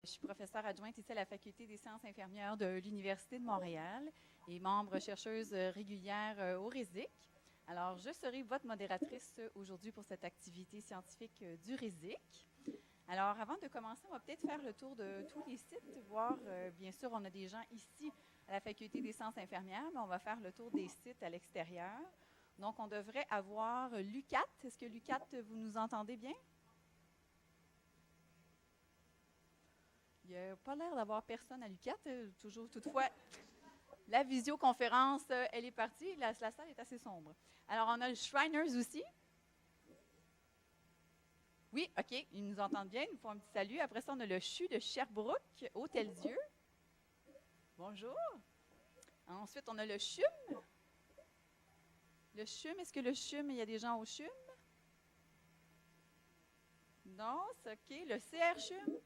Je suis professeure adjointe ici à la Faculté des sciences infirmières de l'Université de Montréal et membre chercheuse régulière au RÉSIC. Alors, je serai votre modératrice aujourd'hui pour cette activité scientifique du RÉSIC. Alors, avant de commencer, on va peut-être faire le tour de tous les sites, voir, bien sûr, on a des gens ici à la Faculté des sciences infirmières, mais on va faire le tour des sites à l'extérieur. Donc, on devrait avoir l'UQAT. Est-ce que l'UQAT, vous nous entendez bien? Il n'y a pas l'air d'avoir personne à l'UQAT. Toujours, toutefois, la visioconférence, elle est partie. La salle est assez sombre. Alors, on a le Shriners aussi. Oui, OK, ils nous entendent bien, ils nous font un petit salut. Après ça, on a le CHU de Sherbrooke, Hôtel-Dieu. Bonjour. Ensuite, on a le CHUM. Le CHUM, est-ce que le CHUM, il y a des gens au CHUM? Non, c'est OK. Le CRCHUM?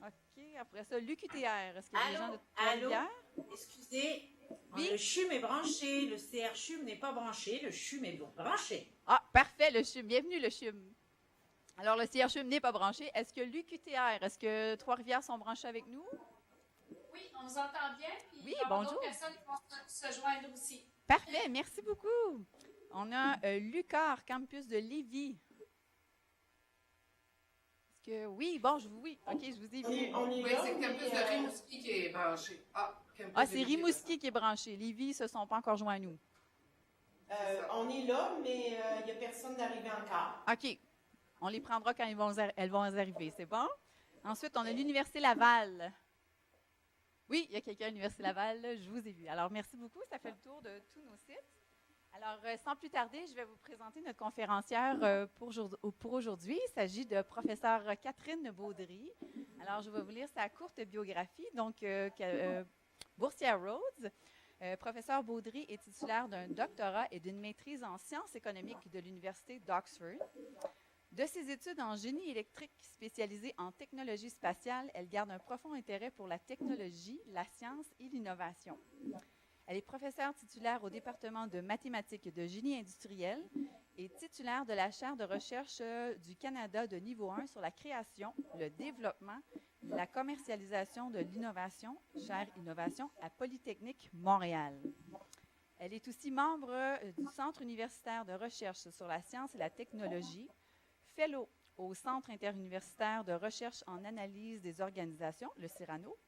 OK. Après ça, l'UQTR. Est-ce qu'il y a des gens de Trois-Rivières? Excusez, Oui. le CHUM est branché, le CRCHUM n'est pas branché, le CHUM est branché. Ah, parfait, le CHUM. Bienvenue, le CHUM. Alors, le CRCHUM n'est pas branché. Est-ce que l'UQTR, est-ce que Trois-Rivières sont branchés avec nous? Oui, on nous entend bien, puis Oui, il va y avoir bonjour. d'autres personnes qui vont se joindre aussi. Parfait, merci beaucoup. On a l'UQAR, campus de Lévis. Est-ce que oui, bon, oui, OK, je vous ai vu. Oui, c'est le campus de Rimouski qui est branché. C'est Rimouski qui est branché. Lévis ne se sont pas encore joints à nous. On est là, mais il n'y a personne d'arrivé encore. OK. On les prendra quand elles vont arriver, c'est bon? Ensuite, on a l'Université Laval. Oui, il y a quelqu'un à l'Université Laval, je vous ai vu. Alors, merci beaucoup, ça fait le tour de tous nos sites. Alors, sans plus tarder, je vais vous présenter notre conférencière pour aujourd'hui. Il s'agit de professeure Catherine Baudry. Alors, je vais vous lire sa courte biographie. Donc, boursière Rhodes. Professeur Baudry est titulaire d'un doctorat et d'une maîtrise en sciences économiques de l'Université d'Oxford. De ses études en génie électrique spécialisées en technologie spatiale, elle garde un profond intérêt pour la technologie, la science et l'innovation. Elle est professeure titulaire au département de mathématiques et de génie industriel et titulaire de la chaire de recherche du Canada de niveau 1 sur la création, le développement, la commercialisation de l'innovation, chaire innovation à Polytechnique Montréal. Elle est aussi membre du Centre universitaire de recherche sur la science et la technologie, fellow au Centre interuniversitaire de recherche en analyse des organisations, le CIRANO,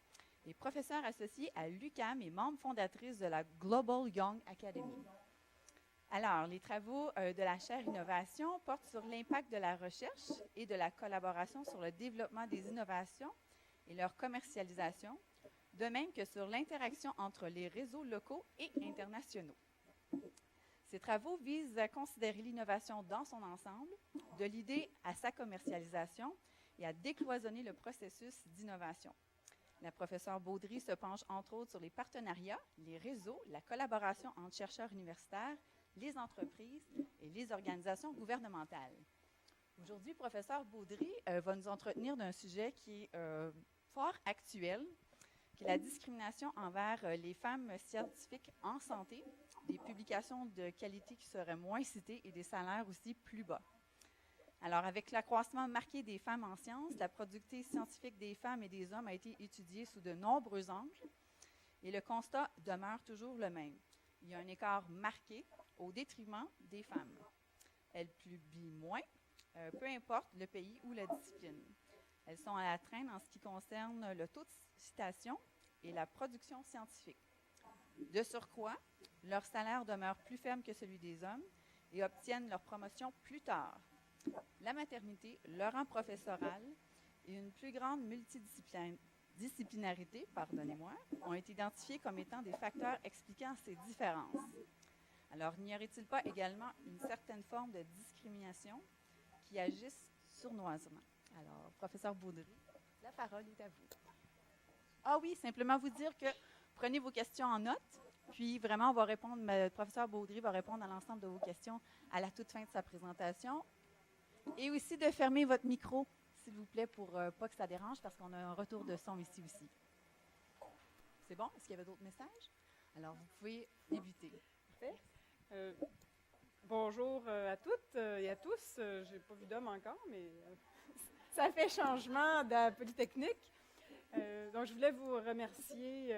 et professeure associée à l'UQAM et membre fondatrice de la Global Young Academy. Alors, les travaux de la chaire Innovation portent sur l'impact de la recherche et de la collaboration sur le développement des innovations et leur commercialisation, de même que sur l'interaction entre les réseaux locaux et internationaux. Ces travaux visent à considérer l'innovation dans son ensemble, de l'idée à sa commercialisation et à décloisonner le processus d'innovation. La professeure Baudry se penche entre autres sur les partenariats, les réseaux, la collaboration entre chercheurs universitaires, les entreprises et les organisations gouvernementales. Aujourd'hui, professeur Baudry va nous entretenir d'un sujet qui est fort actuel, qui est la discrimination envers les femmes scientifiques en santé, des publications de qualité qui seraient moins citées et des salaires aussi plus bas. Alors, avec l'accroissement marqué des femmes en sciences, la productivité scientifique des femmes et des hommes a été étudiée sous de nombreux angles et le constat demeure toujours le même. Il y a un écart marqué au détriment des femmes. Elles publient moins, peu importe le pays ou la discipline. Elles sont à la traîne en ce qui concerne le taux de citation et la production scientifique. De surcroît, leur salaire demeure plus faible que celui des hommes et obtiennent leur promotion plus tard. La maternité, le rang professoral et une plus grande multidisciplinarité, ont été identifiés comme étant des facteurs expliquant ces différences. Alors, n'y aurait-il pas également une certaine forme de discrimination qui agisse sournoisement? Alors, professeur Baudry, la parole est à vous. Ah oui, simplement vous dire que prenez vos questions en note, puis vraiment, on va répondre, le professeur Baudry va répondre à l'ensemble de vos questions à la toute fin de sa présentation. Et aussi de fermer votre micro, s'il vous plaît, pour pas que ça dérange, parce qu'on a un retour de son ici aussi. C'est bon? Est-ce qu'il y avait d'autres messages? Alors, vous pouvez débuter. Parfait. Bonjour à toutes et à tous. Je n'ai pas vu d'homme encore, mais ça fait changement de Polytechnique. Donc, je voulais vous remercier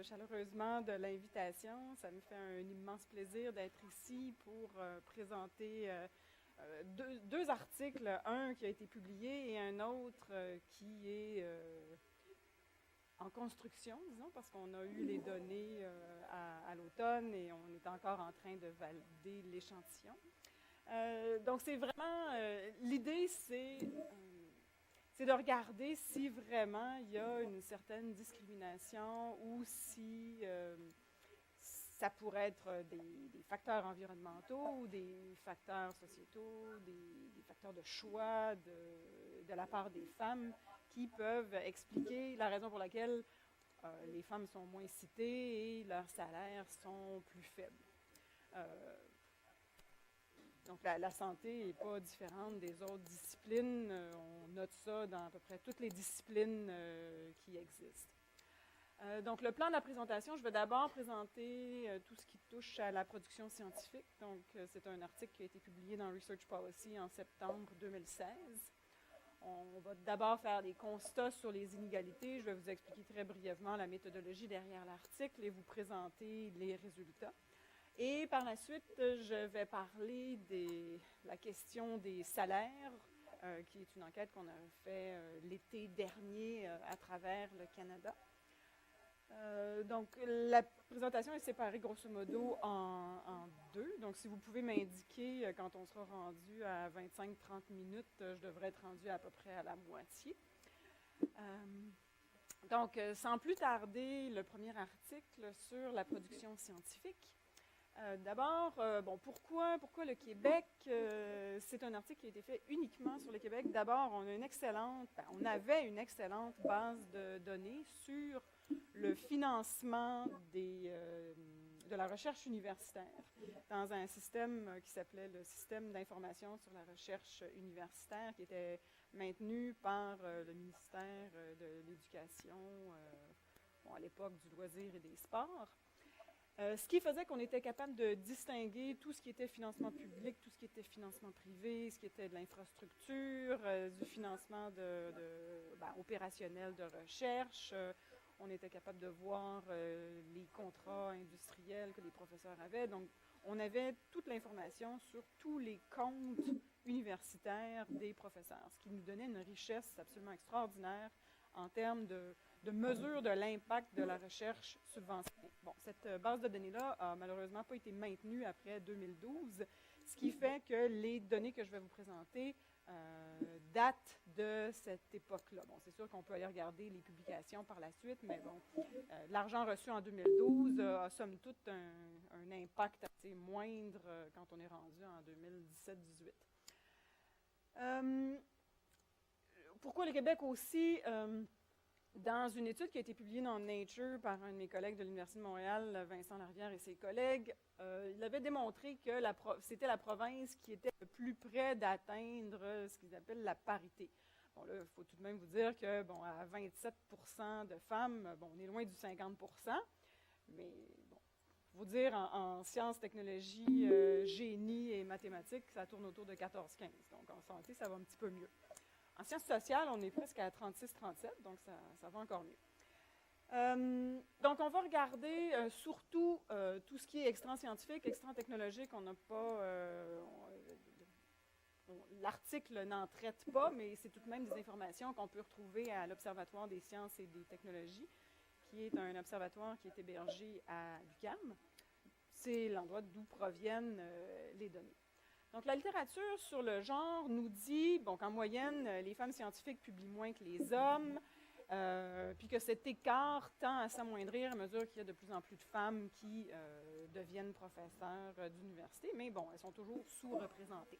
chaleureusement de l'invitation. Ça me fait un immense plaisir d'être ici pour présenter deux articles, un qui a été publié et un autre qui est en construction, disons, parce qu'on a eu les données à l'automne et on est encore en train de valider l'échantillon. Donc, c'est vraiment, l'idée, c'est de regarder si vraiment il y a une certaine discrimination ou si ça pourrait être des facteurs environnementaux ou des facteurs sociétaux, des facteurs de choix de la part des femmes qui peuvent expliquer la raison pour laquelle les femmes sont moins citées et leurs salaires sont plus faibles. Donc, la santé n'est pas différente des autres disciplines. On note ça dans à peu près toutes les disciplines qui existent. Donc, le plan de la présentation, je vais d'abord présenter tout ce qui touche à la production scientifique. Donc, c'est un article qui a été publié dans Research Policy en septembre 2016. On va d'abord faire des constats sur les inégalités. Je vais vous expliquer très brièvement la méthodologie derrière l'article et vous présenter les résultats. Et par la suite, je vais parler de la question des salaires, qui est une enquête qu'on a faite l'été dernier à travers le Canada. Donc, la présentation est séparée grosso modo en deux. Donc, si vous pouvez m'indiquer quand on sera rendu à 25-30 minutes, je devrais être rendu à peu près à la moitié. Donc, sans plus tarder, le premier article sur la production scientifique. D'abord, pourquoi le Québec? C'est un article qui a été fait uniquement sur le Québec. D'abord, on avait une excellente base de données sur le financement de la recherche universitaire dans un système qui s'appelait le système d'information sur la recherche universitaire qui était maintenu par le ministère de l'Éducation, à l'époque du loisir et des sports. Ce qui faisait qu'on était capable de distinguer tout ce qui était financement public, tout ce qui était financement privé, ce qui était de l'infrastructure, du financement opérationnel de recherche. On était capable de voir les contrats industriels que les professeurs avaient. Donc, on avait toute l'information sur tous les comptes universitaires des professeurs, ce qui nous donnait une richesse absolument extraordinaire en termes de mesure de l'impact de la recherche subventionnée. Bon, cette base de données-là n'a malheureusement pas été maintenue après 2012, ce qui fait que les données que je vais vous présenter datent de cette époque-là. Bon, c'est sûr qu'on peut aller regarder les publications par la suite, mais bon, l'argent reçu en 2012 a somme toute un impact assez moindre quand on est rendu en 2017-18. Pourquoi le Québec aussi? Dans une étude qui a été publiée dans Nature par un de mes collègues de l'Université de Montréal, Vincent Larivière et ses collègues, il avait démontré que c'était la province qui était le plus près d'atteindre ce qu'ils appellent la parité. Bon, là, il faut tout de même vous dire que, à 27% de femmes, on est loin du 50%, mais bon, vous dire en sciences, technologies, génie et mathématiques, ça tourne autour de 14-15. Donc, en santé, ça va un petit peu mieux. En sciences sociales, on est presque à 36-37, donc ça va encore mieux. Donc, on va regarder surtout tout ce qui est extra-scientifique, extra-technologique. On n'a pas... l'article n'en traite pas, mais c'est tout de même des informations qu'on peut retrouver à l'Observatoire des sciences et des technologies, qui est un observatoire qui est hébergé à l'UQAM. C'est l'endroit d'où proviennent les données. Donc, la littérature sur le genre nous dit qu'en moyenne, les femmes scientifiques publient moins que les hommes, puis que cet écart tend à s'amoindrir à mesure qu'il y a de plus en plus de femmes qui deviennent professeurs d'université, mais bon, elles sont toujours sous-représentées.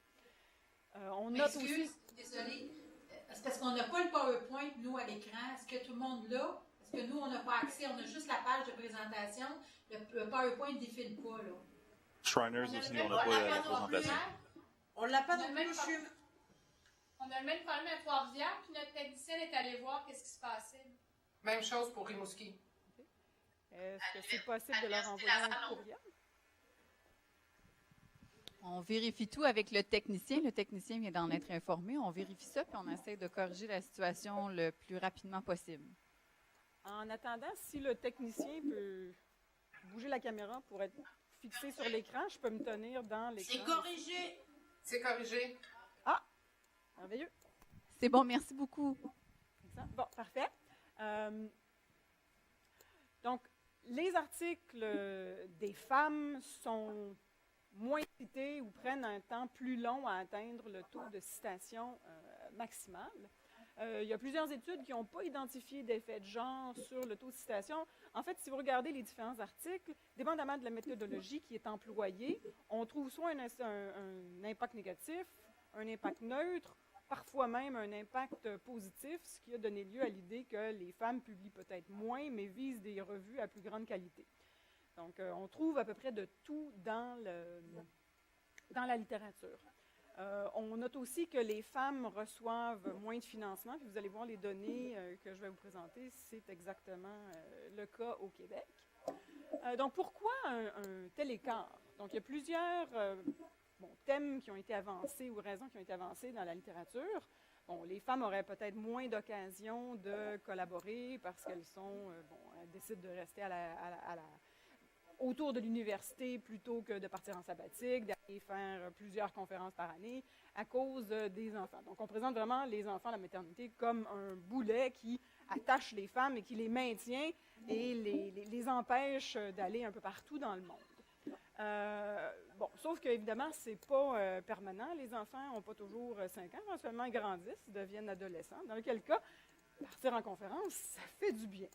On note aussi... Désolée, c'est parce qu'on n'a pas le PowerPoint, nous, à l'écran. Est-ce que tout le monde l'a? Parce que nous, on n'a pas accès, on a juste la page de présentation. Le PowerPoint ne défile pas, là. Shriners aussi, on n'a pas la présentation. On ne l'a pas non plus, On a le même problème à Trois-Rivières, puis notre technicienne est allée voir qu'est-ce qui se passait. Même chose pour Rimouski. Est-ce que c'est possible de leur envoyer un courriel? On vérifie tout avec le technicien. Le technicien vient d'en être informé. On vérifie ça, puis on essaie de corriger la situation le plus rapidement possible. En attendant, si le technicien peut bouger la caméra pour être fixé sur l'écran, je peux me tenir dans l'écran. C'est corrigé. C'est corrigé. Merveilleux. C'est bon, merci beaucoup. Excellent. Bon, parfait. Donc, les articles des femmes sont moins cités ou prennent un temps plus long à atteindre le taux de citation maximal. Il y a plusieurs études qui n'ont pas identifié d'effet de genre sur le taux de citation. En fait, si vous regardez les différents articles, dépendamment de la méthodologie qui est employée, on trouve soit un impact négatif, un impact neutre, parfois même un impact positif, ce qui a donné lieu à l'idée que les femmes publient peut-être moins, mais visent des revues à plus grande qualité. Donc, on trouve à peu près de tout dans la littérature. On note aussi que les femmes reçoivent moins de financement, puis vous allez voir les données que je vais vous présenter, c'est exactement le cas au Québec. Donc, pourquoi un tel écart? Donc, il y a plusieurs thèmes qui ont été avancés ou raisons qui ont été avancées dans la littérature. Bon, les femmes auraient peut-être moins d'occasions de collaborer parce qu'elles elles décident de rester autour de l'université plutôt que de partir en sabbatique, d'aller faire plusieurs conférences par année à cause des enfants. Donc, on présente vraiment les enfants à la maternité comme un boulet qui attache les femmes et qui les maintient et les empêche d'aller un peu partout dans le monde. Sauf qu'évidemment, ce n'est pas permanent. Les enfants n'ont pas toujours 5 ans, éventuellement ils grandissent, deviennent adolescents. Dans lequel cas, partir en conférence, ça fait du bien.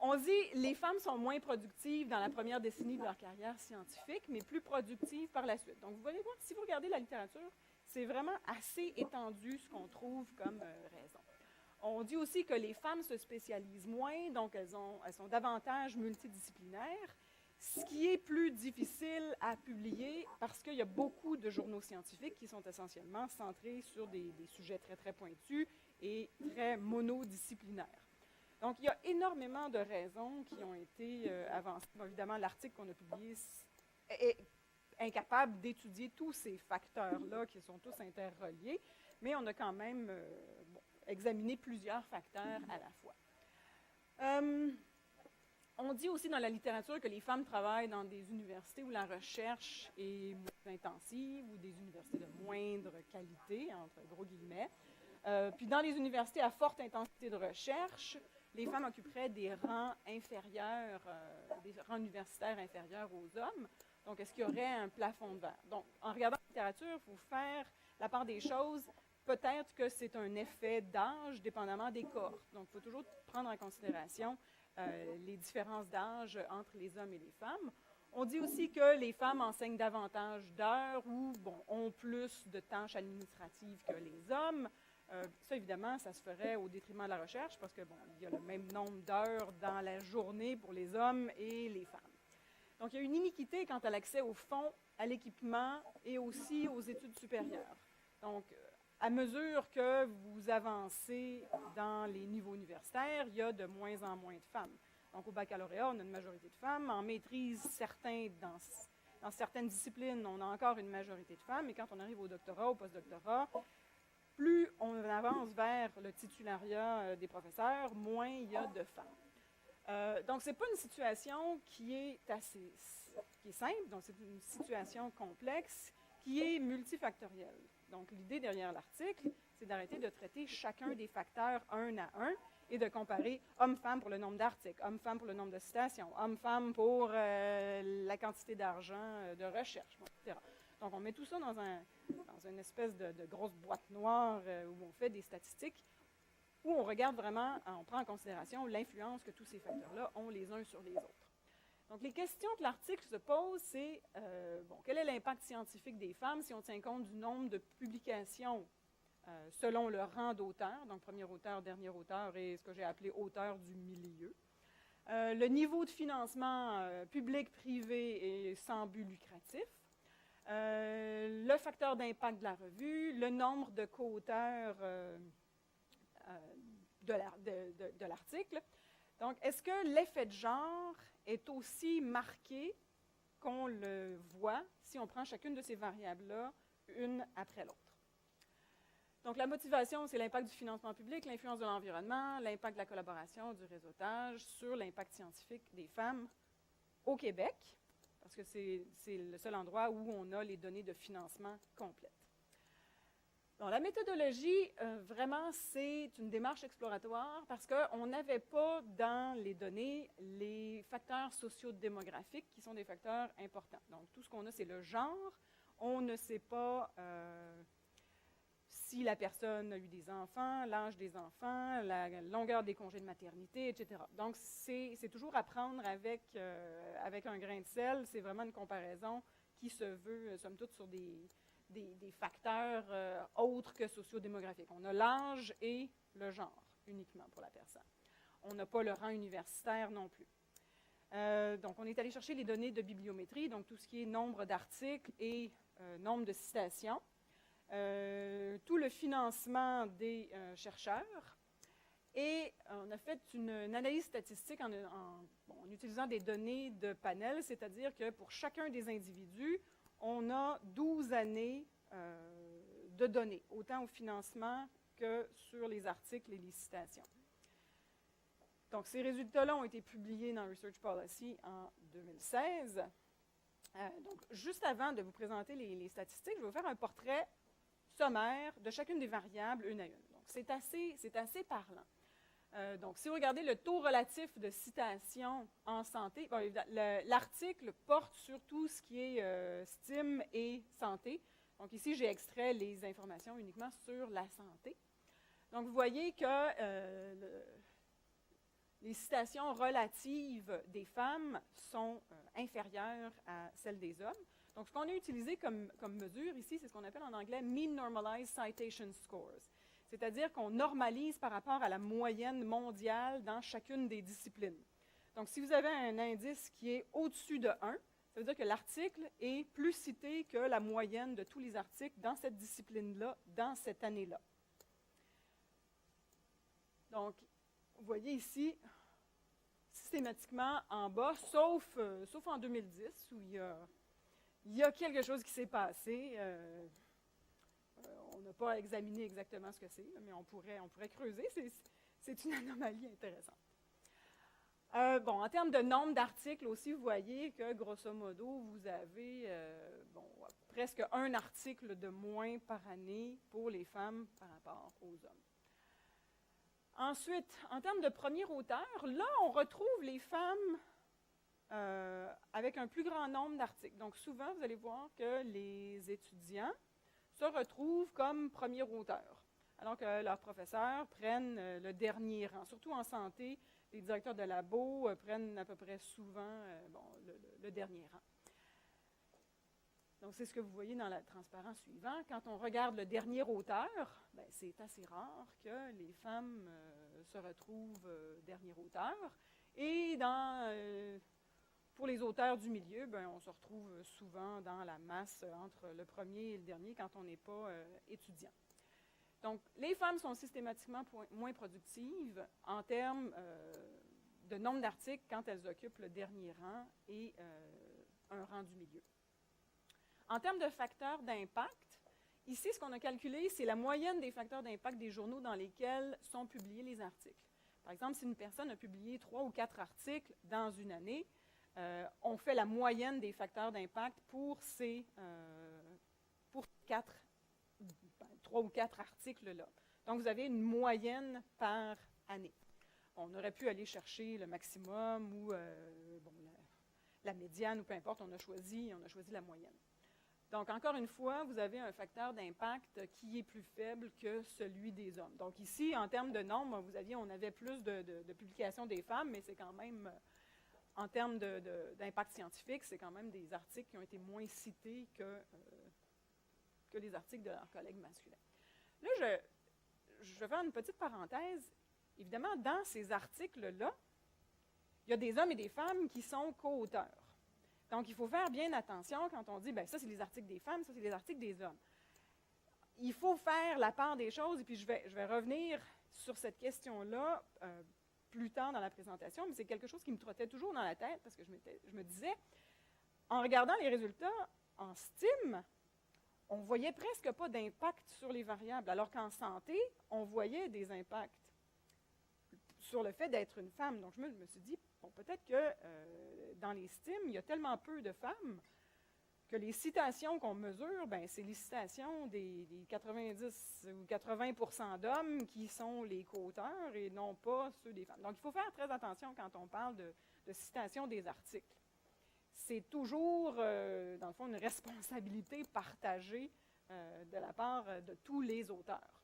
On dit les femmes sont moins productives dans la première décennie de leur carrière scientifique, mais plus productives par la suite. Donc, vous allez voir, si vous regardez la littérature, c'est vraiment assez étendu ce qu'on trouve comme raison. On dit aussi que les femmes se spécialisent moins, donc elles sont davantage multidisciplinaires, ce qui est plus difficile à publier parce qu'il y a beaucoup de journaux scientifiques qui sont essentiellement centrés sur des sujets très, très pointus et très monodisciplinaires. Donc, il y a énormément de raisons qui ont été avancées. Bon, évidemment, l'article qu'on a publié est incapable d'étudier tous ces facteurs-là qui sont tous interreliés, mais on a quand même examiné plusieurs facteurs à la fois. On dit aussi dans la littérature que les femmes travaillent dans des universités où la recherche est moins intensive ou des universités de moindre qualité, entre gros guillemets. Puis dans les universités à forte intensité de recherche, les femmes occuperaient des rangs inférieurs, des rangs universitaires inférieurs aux hommes. Donc, est-ce qu'il y aurait un plafond de verre? Donc, en regardant la littérature, il faut faire la part des choses. Peut-être que c'est un effet d'âge, dépendamment des cohortes. Donc, il faut toujours prendre en considération les différences d'âge entre les hommes et les femmes. On dit aussi que les femmes enseignent davantage d'heures ou ont plus de tâches administratives que les hommes. Ça, évidemment, ça se ferait au détriment de la recherche parce que, il y a le même nombre d'heures dans la journée pour les hommes et les femmes. Donc, il y a une iniquité quant à l'accès aux fonds, à l'équipement et aussi aux études supérieures. Donc, à mesure que vous avancez dans les niveaux universitaires, il y a de moins en moins de femmes. Donc, au baccalauréat, on a une majorité de femmes. En maîtrise, dans certaines disciplines, on a encore une majorité de femmes. Et quand on arrive au doctorat, au postdoctorat, plus on avance vers le titulariat des professeurs, moins il y a de femmes. Donc, ce n'est pas une situation qui est simple, donc c'est une situation complexe qui est multifactorielle. Donc, l'idée derrière l'article, c'est d'arrêter de traiter chacun des facteurs un à un et de comparer homme-femme pour le nombre d'articles, homme-femme pour le nombre de citations, homme-femme pour la quantité d'argent de recherche, etc. Donc, on met tout ça dans une espèce de grosse boîte noire où on fait des statistiques, où on regarde vraiment, on prend en considération l'influence que tous ces facteurs-là ont les uns sur les autres. Donc, les questions que l'article se pose, c'est quel est l'impact scientifique des femmes si on tient compte du nombre de publications selon le rang d'auteur, donc premier auteur, dernier auteur et ce que j'ai appelé auteur du milieu. Le niveau de financement public, privé et sans but lucratif. Le facteur d'impact de la revue, le nombre de co-auteurs de l'article. Donc, est-ce que l'effet de genre est aussi marqué qu'on le voit si on prend chacune de ces variables-là, une après l'autre. Donc, la motivation, c'est l'impact du financement public, l'influence de l'environnement, l'impact de la collaboration, du réseautage sur l'impact scientifique des femmes au Québec, parce que c'est le seul endroit où on a les données de financement complètes. Donc, la méthodologie, vraiment, c'est une démarche exploratoire parce qu'on n'avait pas dans les données les facteurs sociodémographiques qui sont des facteurs importants. Donc, tout ce qu'on a, c'est le genre. On ne sait pas si la personne a eu des enfants, l'âge des enfants, la longueur des congés de maternité, etc. Donc, c'est toujours à prendre avec un grain de sel. C'est vraiment une comparaison qui se veut, somme toute, sur des facteurs autres que sociodémographiques. On a l'âge et le genre uniquement pour la personne. On n'a pas le rang universitaire non plus. Donc, on est allé chercher les données de bibliométrie, donc tout ce qui est nombre d'articles et nombre de citations. Tout le financement des chercheurs. Et on a fait une analyse statistique en utilisant des données de panel, c'est-à-dire que pour chacun des individus, on a 12 années de données, autant au financement que sur les articles et les citations. Donc, ces résultats-là ont été publiés dans Research Policy en 2016. Donc, juste avant de vous présenter les statistiques, je vais vous faire un portrait sommaire de chacune des variables une à une. Donc, c'est assez parlant. Donc, si vous regardez le taux relatif de citation en santé, bon, l'article porte sur tout ce qui est STEAM et santé. Donc, ici, j'ai extrait les informations uniquement sur la santé. Donc, vous voyez que les citations relatives des femmes sont inférieures à celles des hommes. Donc, ce qu'on a utilisé comme mesure ici, c'est ce qu'on appelle en anglais « Mean Normalized Citation Scores ». C'est-à-dire qu'on normalise par rapport à la moyenne mondiale dans chacune des disciplines. Donc, si vous avez un indice qui est au-dessus de 1, ça veut dire que l'article est plus cité que la moyenne de tous les articles dans cette discipline-là, dans cette année-là. Donc, vous voyez ici, systématiquement en bas, sauf en 2010, où il y a quelque chose qui s'est passé. On n'a pas examiné exactement ce que c'est, mais on pourrait creuser. C'est une anomalie intéressante. En termes de nombre d'articles aussi, vous voyez que, grosso modo, vous avez presque un article de moins par année pour les femmes par rapport aux hommes. Ensuite, en termes de premier auteur, là, on retrouve les femmes avec un plus grand nombre d'articles. Donc, souvent, vous allez voir que les étudiants se retrouvent comme premier auteur, alors que leurs professeurs prennent le dernier rang. Surtout en santé, les directeurs de labo prennent à peu près souvent le dernier rang. Donc, c'est ce que vous voyez dans le transparent suivant. Quand on regarde le dernier auteur, c'est assez rare que les femmes se retrouvent dernier auteur. Et pour les auteurs du milieu, on se retrouve souvent dans la masse entre le premier et le dernier quand on n'est pas étudiant. Donc, les femmes sont systématiquement moins productives en termes de nombre d'articles quand elles occupent le dernier rang et un rang du milieu. En termes de facteurs d'impact, ici, ce qu'on a calculé, c'est la moyenne des facteurs d'impact des journaux dans lesquels sont publiés les articles. Par exemple, si une personne a publié 3 ou 4 articles dans une année, on fait la moyenne des facteurs d'impact pour 3 ou 4 articles-là. Donc, vous avez une moyenne par année. On aurait pu aller chercher le maximum ou la médiane ou peu importe, on a choisi la moyenne. Donc, encore une fois, vous avez un facteur d'impact qui est plus faible que celui des hommes. Donc, ici, en termes de nombre, on avait plus de publications des femmes, mais c'est quand même, en termes d'impact scientifique, c'est quand même des articles qui ont été moins cités que les articles de leurs collègues masculins. Là, je vais faire une petite parenthèse. Évidemment, dans ces articles-là, il y a des hommes et des femmes qui sont co-auteurs. Donc, il faut faire bien attention quand on dit, ça, c'est les articles des femmes, ça, c'est les articles des hommes. Il faut faire la part des choses, et puis je vais revenir sur cette question-là plus tard dans la présentation, mais c'est quelque chose qui me trottait toujours dans la tête, parce que je me disais, en regardant les résultats en STEAM, on ne voyait presque pas d'impact sur les variables, alors qu'en santé, on voyait des impacts sur le fait d'être une femme. Donc, je me suis dit, bon, peut-être que dans les STEAM, il y a tellement peu de femmes que les citations qu'on mesure, ben, c'est les citations des 90 ou 80 d'hommes qui sont les co-auteurs et non pas ceux des femmes. Donc, il faut faire très attention quand on parle de citation des articles. C'est toujours, dans le fond, une responsabilité partagée de la part de tous les auteurs.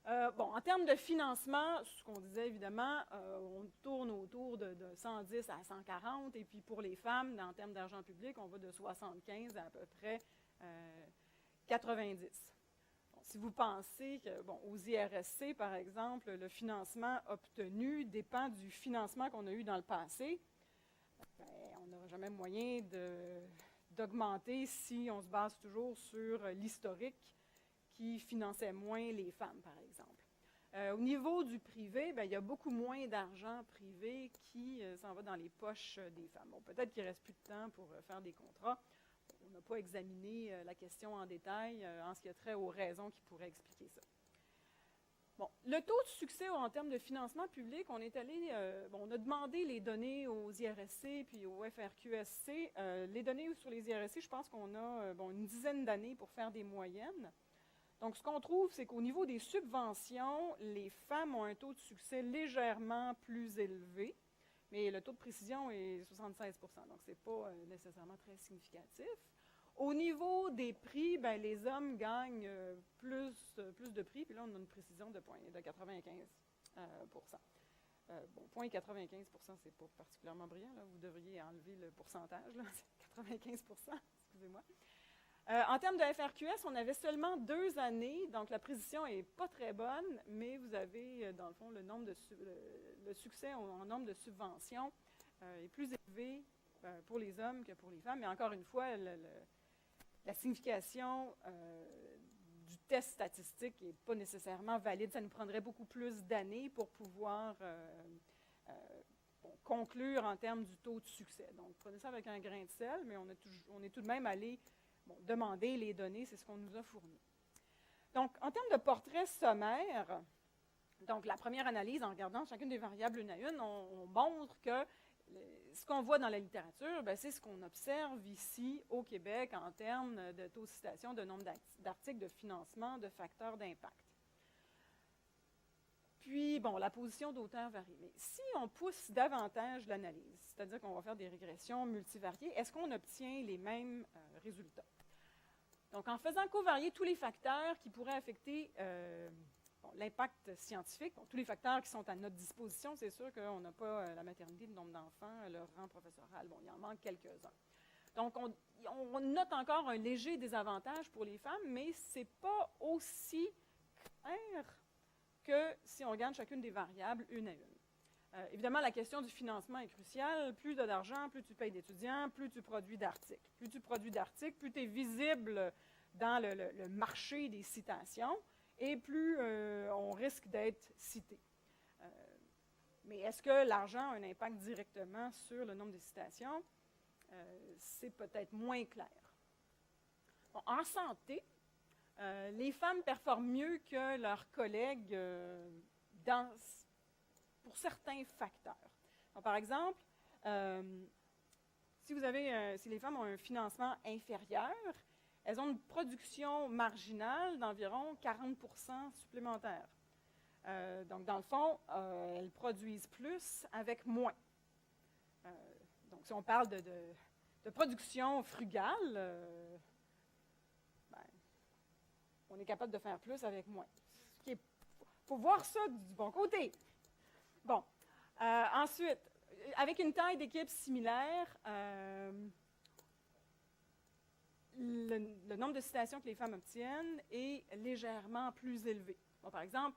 En termes de financement, ce qu'on disait évidemment, on tourne autour de 110 à 140, et puis pour les femmes, en termes d'argent public, on va de 75 à peu près 90. Bon, si vous pensez que, aux IRSC, par exemple, le financement obtenu dépend du financement qu'on a eu dans le passé, ben, on n'aura jamais moyen d'augmenter si on se base toujours sur l'historique qui finançait moins les femmes, par exemple. Au niveau du privé, ben, il y a beaucoup moins d'argent privé qui s'en va dans les poches des femmes. Bon, peut-être qu'il ne reste plus de temps pour faire des contrats. On n'a pas examiné la question en détail en ce qui a trait aux raisons qui pourraient expliquer ça. Bon, le taux de succès en termes de financement public, on est allé, on a demandé les données aux IRSC puis au FRQSC. Les données sur les IRSC, je pense qu'on a une dizaine d'années pour faire des moyennes. Donc, ce qu'on trouve, c'est qu'au niveau des subventions, les femmes ont un taux de succès légèrement plus élevé, mais le taux de précision est 76 %, donc ce n'est pas nécessairement très significatif. Au niveau des prix, ben, les hommes gagnent plus de prix, puis là, on a une précision de 95 point 95 %, c'est pas particulièrement brillant, là. Vous devriez enlever le pourcentage, là. C'est 95 %, excusez-moi. En termes de FRQS, on avait seulement 2 années, donc la précision n'est pas très bonne, mais vous avez, dans le fond, le succès en nombre de subventions est plus élevé pour les hommes que pour les femmes. Mais encore une fois, la signification du test statistique n'est pas nécessairement valide. Ça nous prendrait beaucoup plus d'années pour pouvoir conclure en termes du taux de succès. Donc, prenez ça avec un grain de sel, mais on est tout de même allé demander les données, c'est ce qu'on nous a fourni. Donc, en termes de portrait sommaire, donc la première analyse, en regardant chacune des variables une à une, on montre que ce qu'on voit dans la littérature, ben, c'est ce qu'on observe ici au Québec en termes de taux de citation, de nombre d'articles, de financement, de facteurs d'impact. Puis, la position d'auteur varie. Mais si on pousse davantage l'analyse, c'est-à-dire qu'on va faire des régressions multivariées, est-ce qu'on obtient les mêmes résultats? Donc, en faisant covarier tous les facteurs qui pourraient affecter l'impact scientifique, tous les facteurs qui sont à notre disposition, c'est sûr qu'on n'a pas la maternité, le nombre d'enfants, le rang professoral. Bon, il en manque quelques-uns. Donc, on note encore un léger désavantage pour les femmes, mais ce n'est pas aussi clair que si on regarde chacune des variables une à une. Évidemment, la question du financement est cruciale. Plus tu as d'argent, plus tu payes d'étudiants, plus tu produis d'articles. Plus tu produis d'articles, plus tu es visible dans le marché des citations et plus on risque d'être cité. Mais est-ce que l'argent a un impact directement sur le nombre de citations? C'est peut-être moins clair. Bon, en santé, les femmes performent mieux que leurs collègues pour certains facteurs. Donc, par exemple, si les femmes ont un financement inférieur, elles ont une production marginale d'environ 40 % supplémentaire. Donc, dans le fond, elles produisent plus avec moins. Donc, si on parle de production frugale, on est capable de faire plus avec moins. Il faut voir ça du bon côté. Bon. Ensuite, avec une taille d'équipe similaire, le nombre de citations que les femmes obtiennent est légèrement plus élevé. Bon, par exemple,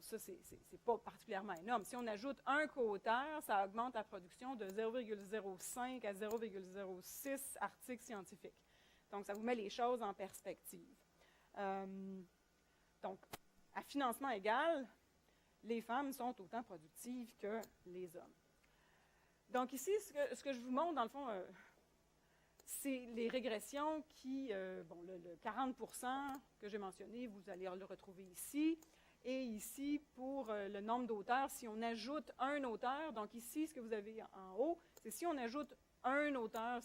ça, c'est pas particulièrement énorme. Si on ajoute un co-auteur, ça augmente la production de 0,05 à 0,06 articles scientifiques. Donc, ça vous met les choses en perspective. Donc, à financement égal, les femmes sont autant productives que les hommes. Donc ici, ce que je vous montre, dans le fond, c'est les régressions qui, le 40% que j'ai mentionné, vous allez le retrouver ici. Et ici, pour le nombre d'auteurs, si on ajoute un auteur, donc ici, ce que vous avez en haut, c'est si on ajoute un auteur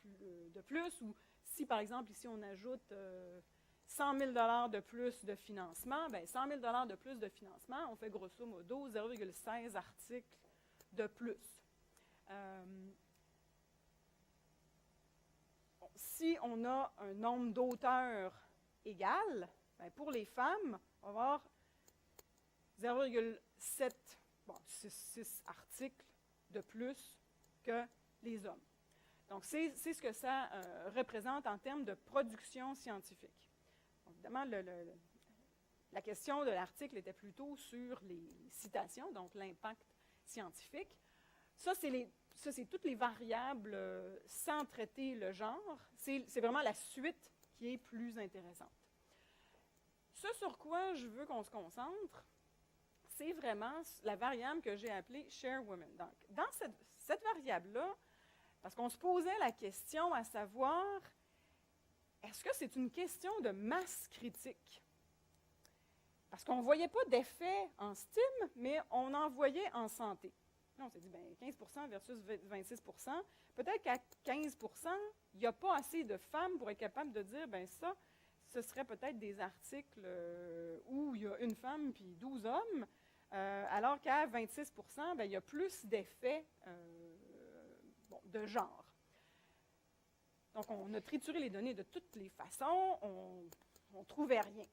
de plus, ou si, par exemple, ici, on ajoute 100 000 $ de plus de financement, bien, 100 000 $ de plus de financement, on fait grosso modo 0,16 articles de plus. Si on a un nombre d'auteurs égal, bien, pour les femmes, on va avoir 0,7, 6 articles de plus que les hommes. Donc, c'est ce que ça représente en termes de production scientifique. Donc, évidemment, la question de l'article était plutôt sur les citations, donc l'impact scientifique. Ça, c'est toutes les variables sans traiter le genre. C'est vraiment la suite qui est plus intéressante. Ce sur quoi je veux qu'on se concentre, c'est vraiment la variable que j'ai appelée Share Women. Donc, dans cette variable-là, parce qu'on se posait la question à savoir, est-ce que c'est une question de masse critique? Parce qu'on ne voyait pas d'effet en STEAM, mais on en voyait en santé. Là, on s'est dit, bien, 15% versus 26%. Peut-être qu'à 15%, il n'y a pas assez de femmes pour être capable de dire, bien ça, ce serait peut-être des articles où il y a une femme puis 12 hommes, alors qu'à 26%, bien, il y a plus d'effets de genre. Donc, on a trituré les données de toutes les façons, on ne trouvait rien.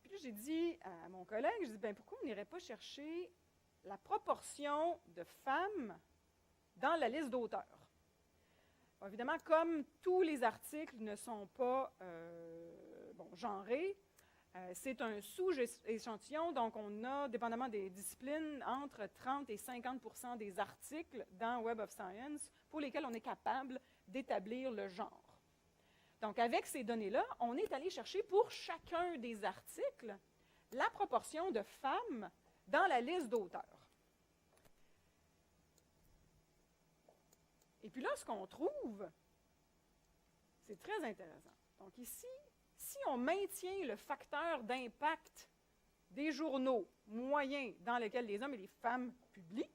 Puis là, j'ai dit à mon collègue, j'ai dit, bien, pourquoi on n'irait pas chercher la proportion de femmes dans la liste d'auteurs? Bon, évidemment, comme tous les articles ne sont pas genrés, c'est un sous-échantillon, donc on a, dépendamment des disciplines, entre 30 et 50% des articles dans Web of Science pour lesquels on est capable d'établir le genre. Donc, avec ces données-là, on est allé chercher pour chacun des articles la proportion de femmes dans la liste d'auteurs. Et puis là, ce qu'on trouve, c'est très intéressant. Donc ici, si on maintient le facteur d'impact des journaux moyens dans lesquels les hommes et les femmes publient,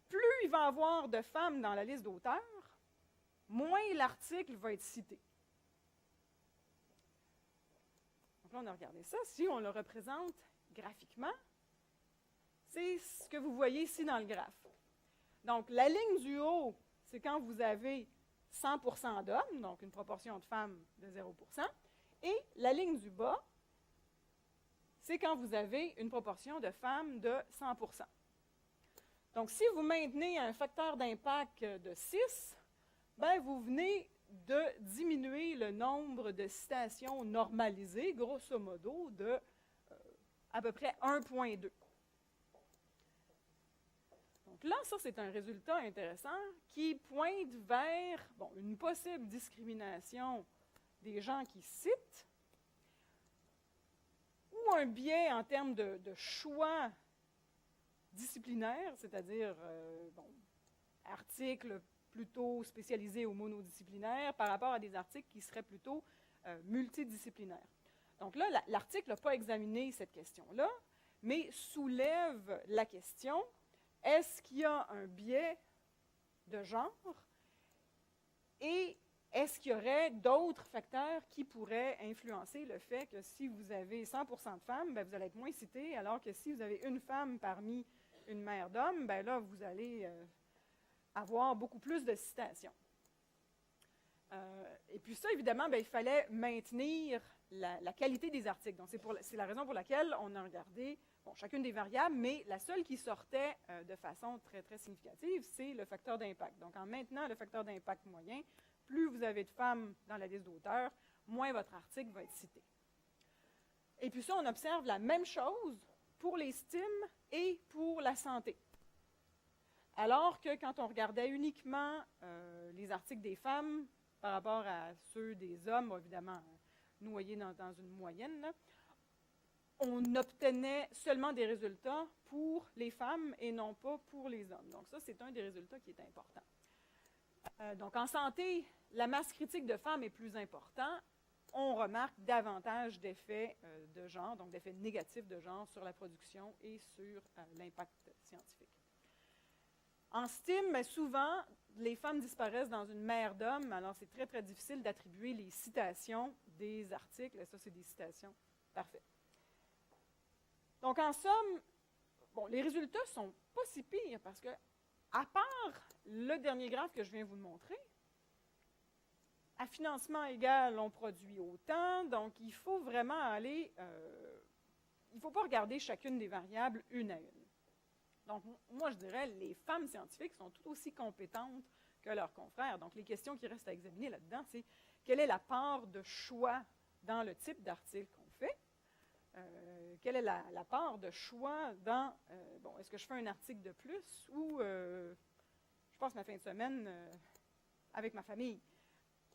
plus il va y avoir de femmes dans la liste d'auteurs, moins l'article va être cité. Donc là, on a regardé ça. Si on le représente graphiquement, c'est ce que vous voyez ici dans le graphe. Donc, la ligne du haut, c'est quand vous avez 100% d'hommes, donc une proportion de femmes de 0%, et la ligne du bas, c'est quand vous avez une proportion de femmes de 100%. Donc, si vous maintenez un facteur d'impact de 6, bien, vous venez de diminuer le nombre de citations normalisées, grosso modo, de à peu près 1,2. Donc là, ça, c'est un résultat intéressant qui pointe vers une possible discrimination des gens qui citent ou un biais en termes de choix disciplinaires, c'est-à-dire articles plutôt spécialisés ou monodisciplinaires par rapport à des articles qui seraient plutôt multidisciplinaires. Donc là, l'article n'a pas examiné cette question-là, mais soulève la question: est-ce qu'il y a un biais de genre et est-ce qu'il y aurait d'autres facteurs qui pourraient influencer le fait que si vous avez 100% de femmes, bien, vous allez être moins cité, alors que si vous avez une femme parmi une mère d'hommes, bien là, vous allez avoir beaucoup plus de citations. Et puis ça, évidemment, bien, il fallait maintenir la qualité des articles. Donc, c'est la raison pour laquelle on a regardé chacune des variables, mais la seule qui sortait de façon très, très significative, c'est le facteur d'impact. Donc, en maintenant le facteur d'impact moyen, plus vous avez de femmes dans la liste d'auteurs, moins votre article va être cité. Et puis ça, on observe la même chose pour les STEAM et pour la santé. Alors que quand on regardait uniquement les articles des femmes par rapport à ceux des hommes, évidemment noyés dans une moyenne, là, on obtenait seulement des résultats pour les femmes et non pas pour les hommes. Donc ça, c'est un des résultats qui est important. Donc en santé, la masse critique de femmes est plus importante. On remarque davantage d'effets de genre, donc d'effets négatifs de genre sur la production et sur l'impact scientifique. En STEAM, mais souvent, les femmes disparaissent dans une mer d'hommes, alors c'est très, très difficile d'attribuer les citations des articles. Et ça, c'est des citations parfaites. Donc, en somme, bon, les résultats ne sont pas si pires parce que, à part le dernier graphe que je viens vous montrer, à financement égal, on produit autant, donc il faut vraiment aller, il ne faut pas regarder chacune des variables une à une. Donc, moi, je dirais, les femmes scientifiques sont tout aussi compétentes que leurs confrères. Donc, les questions qui restent à examiner là-dedans, c'est quelle est la part de choix dans le type d'article qu'on fait? Quelle est la part de choix dans, bon, est-ce que je fais un article de plus ou je passe ma fin de semaine avec ma famille?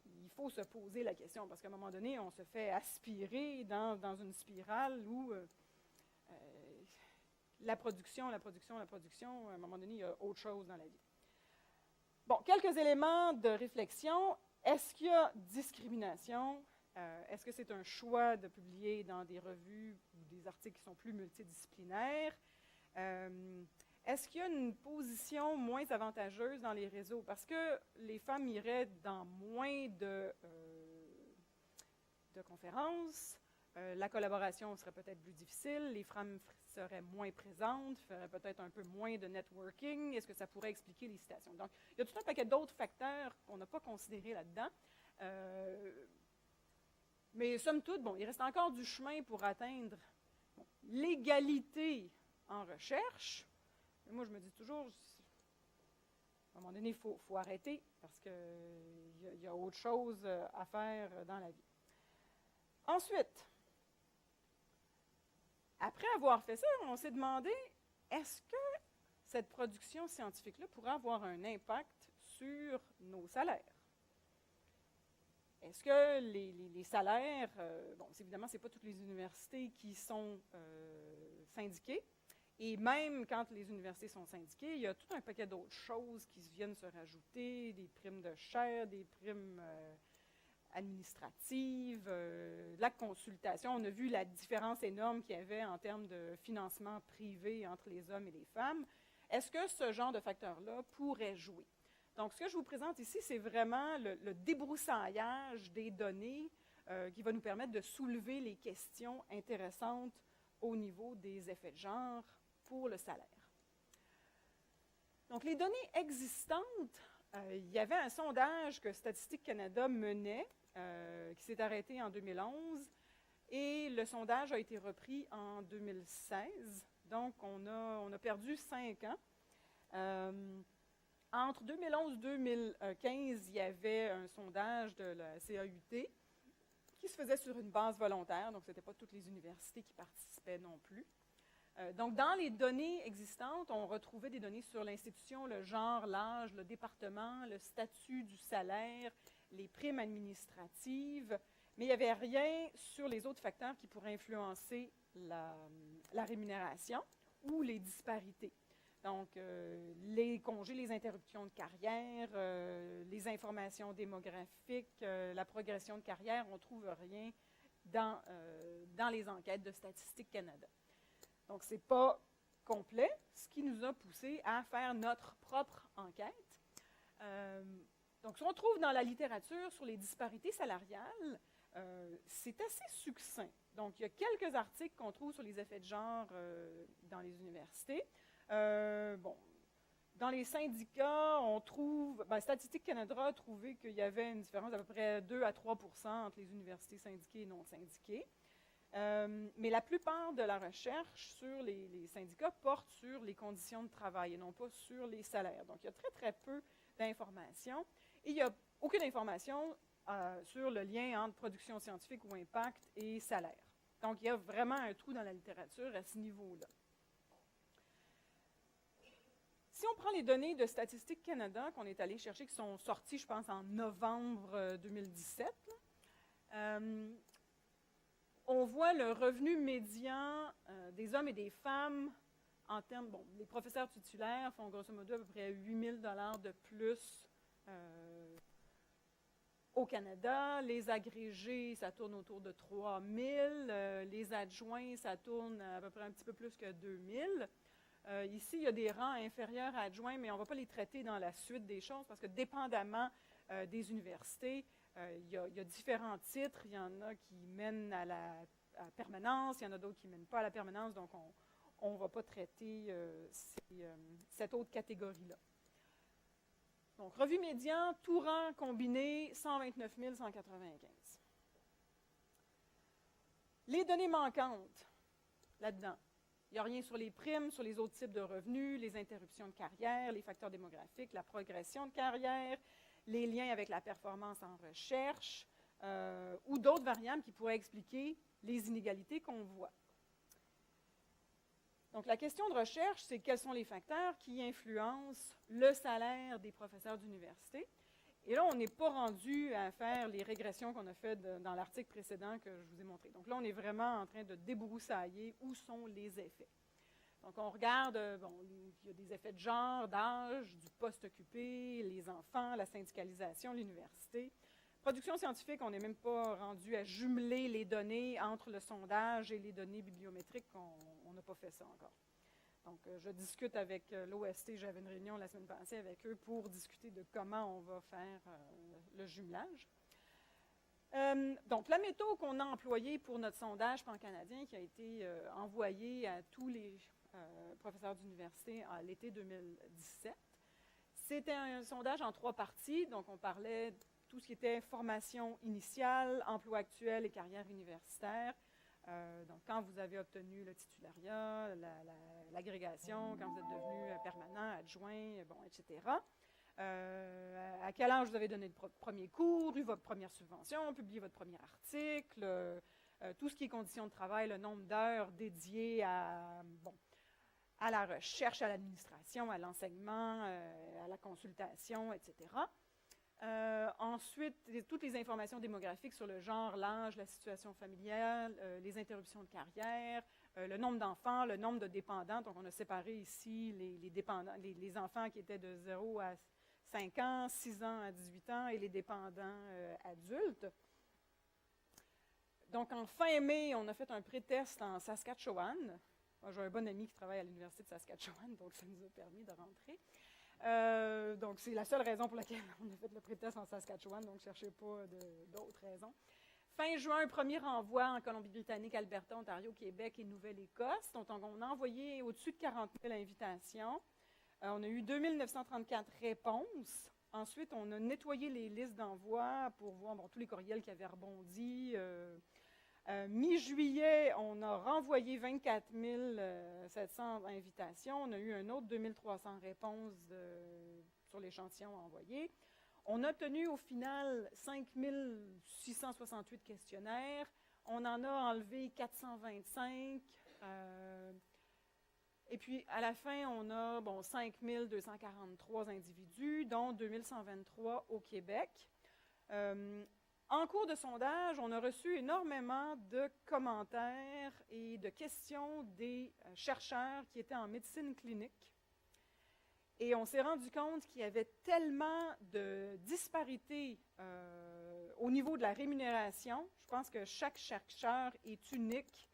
Il faut se poser la question parce qu'à un moment donné, on se fait aspirer dans une spirale où la production, à un moment donné, il y a autre chose dans la vie. Bon, quelques éléments de réflexion. Est-ce qu'il y a discrimination? Est-ce que c'est un choix de publier dans des revues ou des articles qui sont plus multidisciplinaires? Est-ce qu'il y a une position moins avantageuse dans les réseaux? Parce que les femmes iraient dans moins de conférences, la collaboration serait peut-être plus difficile, les femmes seraient moins présentes, feraient peut-être un peu moins de networking. Est-ce que ça pourrait expliquer les citations? Donc, il y a tout un paquet d'autres facteurs qu'on n'a pas considérés là-dedans. Mais somme toute, bon, il reste encore du chemin pour atteindre l'égalité en recherche. Mais moi, je me dis toujours, à un moment donné, il faut arrêter parce qu'il y a autre chose à faire dans la vie. Ensuite, après avoir fait ça, on s'est demandé, est-ce que cette production scientifique-là pourrait avoir un impact sur nos salaires? Est-ce que les salaires, bon, évidemment, ce n'est pas toutes les universités qui sont syndiquées, et même quand les universités sont syndiquées, il y a tout un paquet d'autres choses qui viennent se rajouter, des primes de chaire, des primes administratives, la consultation. On a vu la différence énorme qu'il y avait en termes de financement privé entre les hommes et les femmes. Est-ce que ce genre de facteur-là pourrait jouer? Donc, ce que je vous présente ici, c'est vraiment le débroussaillage des données qui va nous permettre de soulever les questions intéressantes au niveau des effets de genre pour le salaire. Donc, les données existantes, il y avait un sondage que Statistique Canada menait, qui s'est arrêté en 2011, et le sondage a été repris en 2016. Donc, on a perdu 5 ans. Entre 2011 et 2015, il y avait un sondage de la CAUT qui se faisait sur une base volontaire, donc ce n'étaient pas toutes les universités qui participaient non plus. Donc, dans les données existantes, on retrouvait des données sur l'institution, le genre, l'âge, le département, le statut du salaire, les primes administratives, mais il n'y avait rien sur les autres facteurs qui pourraient influencer la rémunération ou les disparités. Donc, les congés, les interruptions de carrière, les informations démographiques, la progression de carrière, on ne trouve rien dans les enquêtes de Statistique Canada. Donc, ce n'est pas complet, ce qui nous a poussé à faire notre propre enquête. Donc, ce qu'on trouve dans la littérature sur les disparités salariales, c'est assez succinct. Donc, il y a quelques articles qu'on trouve sur les effets de genre dans les universités. Bon, dans les syndicats, on trouve, Statistique Canada a trouvé qu'il y avait une différence d'à peu près 2 à 3 % entre les universités syndiquées et non syndiquées. Mais la plupart de la recherche sur les syndicats porte sur les conditions de travail et non pas sur les salaires. Donc, il y a très, très peu d'informations. Et il n'y a aucune information sur le lien entre production scientifique ou impact et salaire. Donc, il y a vraiment un trou dans la littérature à ce niveau-là. Si on prend les données de Statistique Canada qu'on est allé chercher, qui sont sorties, je pense, en novembre 2017, on voit le revenu médian des hommes et des femmes en termes, bon, les professeurs titulaires font grosso modo à peu près 8 000 $ de plus au Canada. Les agrégés, ça tourne autour de 3 000. Les adjoints, ça tourne à peu près un petit peu plus que 2 000. Ici, il y a des rangs inférieurs à adjoints, mais on ne va pas les traiter dans la suite des choses parce que dépendamment des universités, il y a différents titres. Il y en a qui mènent à la permanence, il y en a d'autres qui ne mènent pas à la permanence, donc on ne va pas traiter cette autre catégorie-là. Donc, revenu médian, tout rang combiné, 129 195. Les données manquantes, là-dedans, il n'y a rien sur les primes, sur les autres types de revenus, les interruptions de carrière, les facteurs démographiques, la progression de carrière, les liens avec la performance en recherche, ou d'autres variables qui pourraient expliquer les inégalités qu'on voit. Donc, la question de recherche, c'est quels sont les facteurs qui influencent le salaire des professeurs d'université. Et là, on n'est pas rendu à faire les régressions qu'on a faites dans l'article précédent que je vous ai montré. Donc là, on est vraiment en train de débroussailler où sont les effets. Donc, on regarde, bon, il y a des effets de genre, d'âge, du poste occupé, les enfants, la syndicalisation, l'université. Production scientifique, on n'est même pas rendu à jumeler les données entre le sondage et les données bibliométriques. On n'a pas fait ça encore. Donc, je discute avec l'OST. J'avais une réunion la semaine passée avec eux pour discuter de comment on va faire le jumelage. Donc, la méthode qu'on a employée pour notre sondage pan-canadien qui a été envoyé à tous les professeurs d'université à l'été 2017, c'était un sondage en 3 parties. Donc, on parlait de tout ce qui était formation initiale, emploi actuel et carrière universitaire. Donc, quand vous avez obtenu le titulariat, l'agrégation, quand vous êtes devenu permanent, adjoint, bon, etc. À quel âge vous avez donné le premier cours, eu votre première subvention, publié votre premier article, tout ce qui est conditions de travail, le nombre d'heures dédiées à la recherche, à l'administration, à l'enseignement, à la consultation, etc. Ensuite, toutes les informations démographiques sur le genre, l'âge, la situation familiale, les interruptions de carrière, le nombre d'enfants, le nombre de dépendants. Donc, on a séparé ici les enfants qui étaient de 0 à 5 ans, 6 ans à 18 ans et les dépendants adultes. Donc, en fin mai, on a fait un pré-test en Saskatchewan. Moi, j'ai un bon ami qui travaille à l'Université de Saskatchewan, donc ça nous a permis de rentrer. Donc, c'est la seule raison pour laquelle on a fait le pré-test en Saskatchewan, donc ne cherchez pas d'autres raisons. Fin juin, premier renvoi en Colombie-Britannique, Alberta, Ontario, Québec et Nouvelle-Écosse. Donc, on a envoyé au-dessus de 40 000 invitations. On a eu 2 934 réponses. Ensuite, on a nettoyé les listes d'envoi pour voir tous les courriels qui avaient rebondi. Mi-juillet, on a renvoyé 24 700 invitations. On a eu un autre 2 300 réponses sur l'échantillon envoyé. On a obtenu au final 5 668 questionnaires. On en a enlevé 425. Et puis, à la fin, on a 5 243 individus, dont 2 123 au Québec. En cours de sondage, on a reçu énormément de commentaires et de questions des chercheurs qui étaient en médecine clinique. Et on s'est rendu compte qu'il y avait tellement de disparités au niveau de la rémunération. Je pense que chaque chercheur est unique.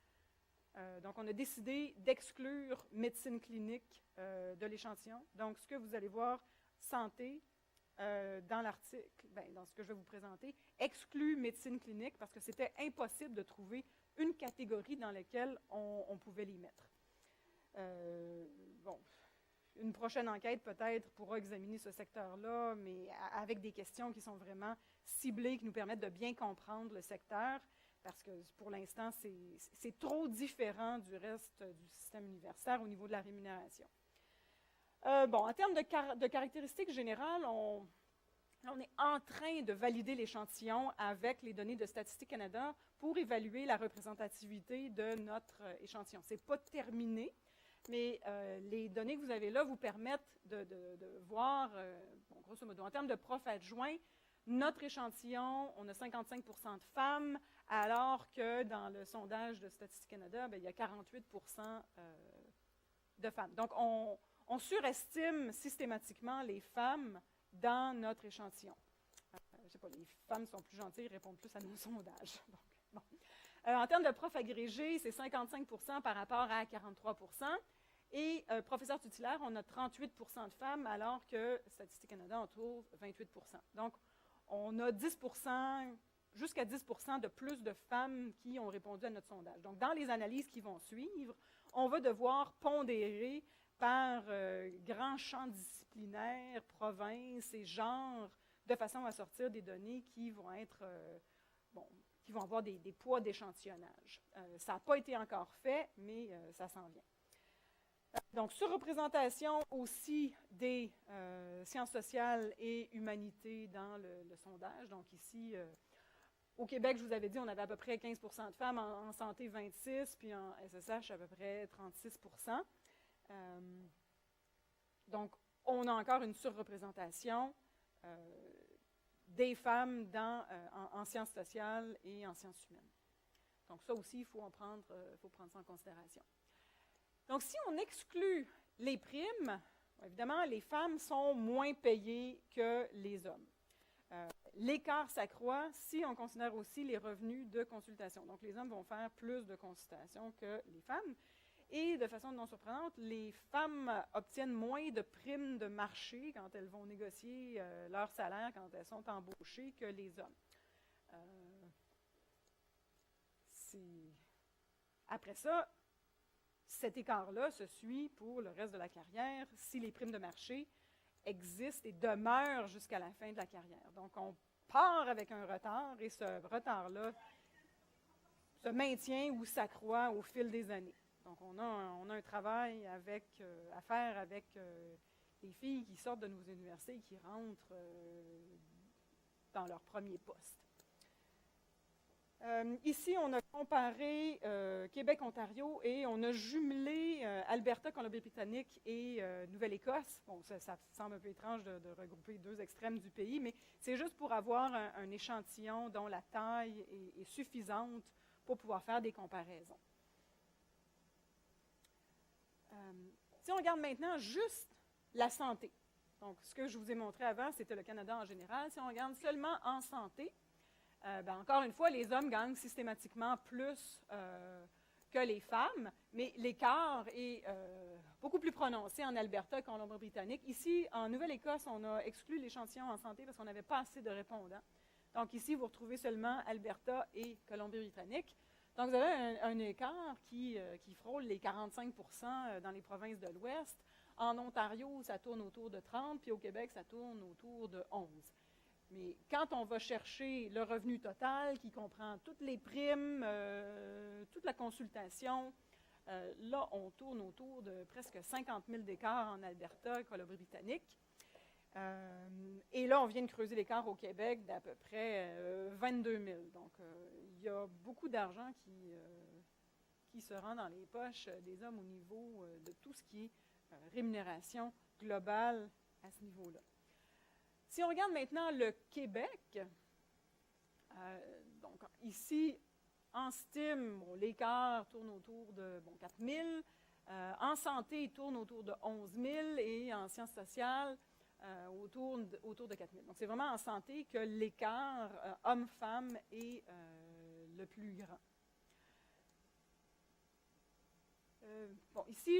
Donc, on a décidé d'exclure médecine clinique de l'échantillon. Donc, ce que vous allez voir, santé, dans l'article, dans ce que je vais vous présenter, exclut médecine clinique parce que c'était impossible de trouver une catégorie dans laquelle on pouvait les mettre. Une prochaine enquête peut-être pourra examiner ce secteur-là, mais avec des questions qui sont vraiment ciblées, qui nous permettent de bien comprendre le secteur, parce que pour l'instant, c'est trop différent du reste du système universitaire au niveau de la rémunération. En termes de caractéristiques générales, on est en train de valider l'échantillon avec les données de Statistique Canada pour évaluer la représentativité de notre échantillon. Ce n'est pas terminé, mais les données que vous avez là vous permettent de voir, grosso modo, en termes de profs adjoints, Notre échantillon, on a 55 % de femmes, alors que dans le sondage de Statistique Canada, il y a 48 % de femmes. Donc, on surestime systématiquement les femmes dans notre échantillon. Je ne sais pas, les femmes sont plus gentilles, répondent plus à nos sondages. Donc, bon. En termes de profs agrégés, c'est 55 % par rapport à 43 % Et professeurs tutélaires, on a 38 % de femmes, alors que Statistique Canada, on trouve 28 %. Donc, on a 10 %, jusqu'à 10 % de plus de femmes qui ont répondu à notre sondage. Donc, dans les analyses qui vont suivre, on va devoir pondérer par grands champs disciplinaires, provinces et genres, de façon à sortir des données qui vont être, qui vont avoir des poids d'échantillonnage. Ça n'a pas été encore fait, mais ça s'en vient. Donc, surreprésentation aussi des sciences sociales et humanités dans le sondage. Donc, ici, au Québec, je vous avais dit, on avait à peu près 15 % de femmes, en santé 26 %, puis en SSH à peu près 36 %. Donc, on a encore une surreprésentation des femmes en sciences sociales et en sciences humaines. Donc, ça aussi, il faut prendre ça en considération. Donc, si on exclut les primes, évidemment, les femmes sont moins payées que les hommes. L'écart s'accroît si on considère aussi les revenus de consultation. Donc, les hommes vont faire plus de consultations que les femmes. Et de façon non surprenante, les femmes obtiennent moins de primes de marché quand elles vont négocier leur salaire quand elles sont embauchées que les hommes. Après ça, cet écart-là se suit pour le reste de la carrière si les primes de marché existent et demeurent jusqu'à la fin de la carrière. Donc, on part avec un retard et ce retard-là se maintient ou s'accroît au fil des années. Donc, on a un travail à faire avec les filles qui sortent de nos universités et qui rentrent dans leur premier poste. Ici, on a comparé Québec-Ontario et on a jumelé Alberta, Colombie-Britannique et Nouvelle-Écosse. Bon, ça semble un peu étrange de regrouper deux extrêmes du pays, mais c'est juste pour avoir un échantillon dont la taille est suffisante pour pouvoir faire des comparaisons. Si on regarde maintenant juste la santé, donc ce que je vous ai montré avant, c'était le Canada en général. Si on regarde seulement en santé, encore une fois, les hommes gagnent systématiquement plus que les femmes, mais l'écart est beaucoup plus prononcé en Alberta qu'en Colombie-Britannique. Ici, en Nouvelle-Écosse, on a exclu l'échantillon en santé parce qu'on n'avait pas assez de répondants. Donc ici, vous retrouvez seulement Alberta et Colombie-Britannique. Donc, vous avez un écart qui frôle les 45 % dans les provinces de l'Ouest. En Ontario, ça tourne autour de 30, puis au Québec, ça tourne autour de 11. Mais quand on va chercher le revenu total, qui comprend toutes les primes, toute la consultation, là, on tourne autour de presque 50 000 d'écart en Alberta, Colombie-Britannique. Et là, on vient de creuser l'écart au Québec d'à peu près 22 000. Donc, il y a beaucoup d'argent qui se rend dans les poches des hommes au niveau de tout ce qui est rémunération globale à ce niveau-là. Si on regarde maintenant le Québec, donc ici, en STEAM, l'écart tourne autour de 4 000. En santé, il tourne autour de 11 000 et en sciences sociales, autour de 4 000. Donc, c'est vraiment en santé que l'écart homme-femme est le plus grand. Ici,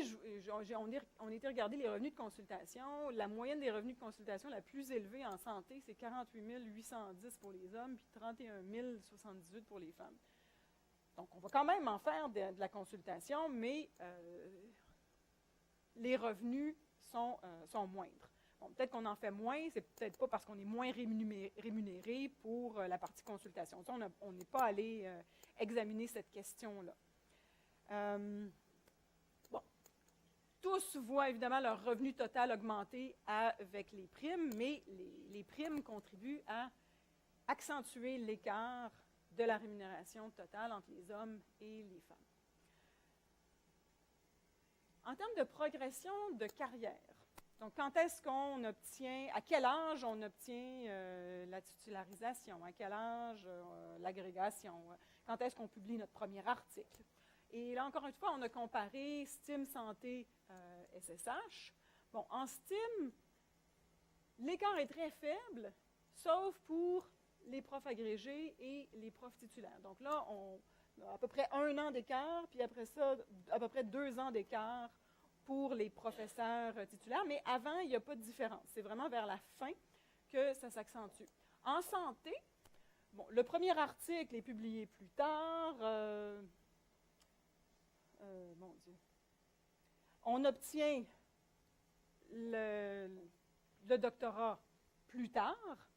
on était regarder les revenus de consultation. La moyenne des revenus de consultation la plus élevée en santé, c'est 48 810 pour les hommes, puis 31 078 pour les femmes. Donc, on va quand même en faire de la consultation, mais les revenus sont moindres. Bon, peut-être qu'on en fait moins, c'est peut-être pas parce qu'on est moins rémunéré pour la partie consultation. Ça, on n'est pas allé examiner cette question-là. Tous voient évidemment leur revenu total augmenter avec les primes, mais les primes contribuent à accentuer l'écart de la rémunération totale entre les hommes et les femmes. En termes de progression de carrière, Donc, quand est-ce qu'on obtient, à quel âge on obtient la titularisation, à quel âge l'agrégation, quand est-ce qu'on publie notre premier article. Et là, encore une fois, on a comparé STEAM Santé SSH. Bon, en STEAM, l'écart est très faible, sauf pour les profs agrégés et les profs titulaires. Donc là, on a à peu près 1 an d'écart, puis après ça, à peu près 2 ans d'écart pour les professeurs titulaires. Mais avant, il n'y a pas de différence. C'est vraiment vers la fin que ça s'accentue. En santé, bon, le premier article est publié plus tard. Mon Dieu. On obtient le doctorat plus tard.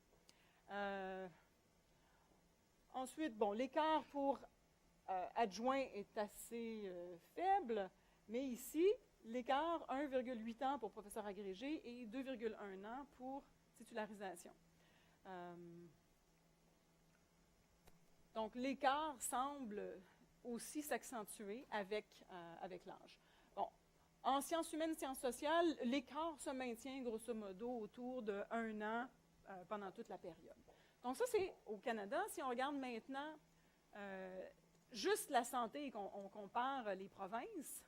Ensuite, bon, l'écart pour adjoint est assez faible, mais ici, l'écart 1,8 ans pour professeur agrégé et 2,1 ans pour titularisation. Donc, l'écart semble aussi s'accentuer avec l'âge. Bon, en sciences humaines, sciences sociales, l'écart se maintient grosso modo autour de 1 an pendant toute la période. Donc ça, c'est au Canada. Si on regarde maintenant juste la santé et qu'on compare les provinces,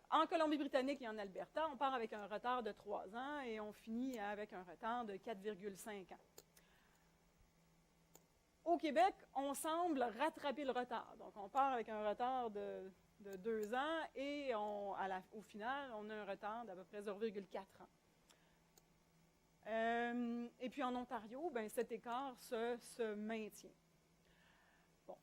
en Colombie-Britannique et en Alberta, on part avec un retard de 3 ans et on finit avec un retard de 4,5 ans. Au Québec, on semble rattraper le retard. Donc, on part avec un retard de 2 ans et au final, on a un retard d'à peu près 0,4 ans. Et puis en Ontario, ben, cet écart se maintient. Bon,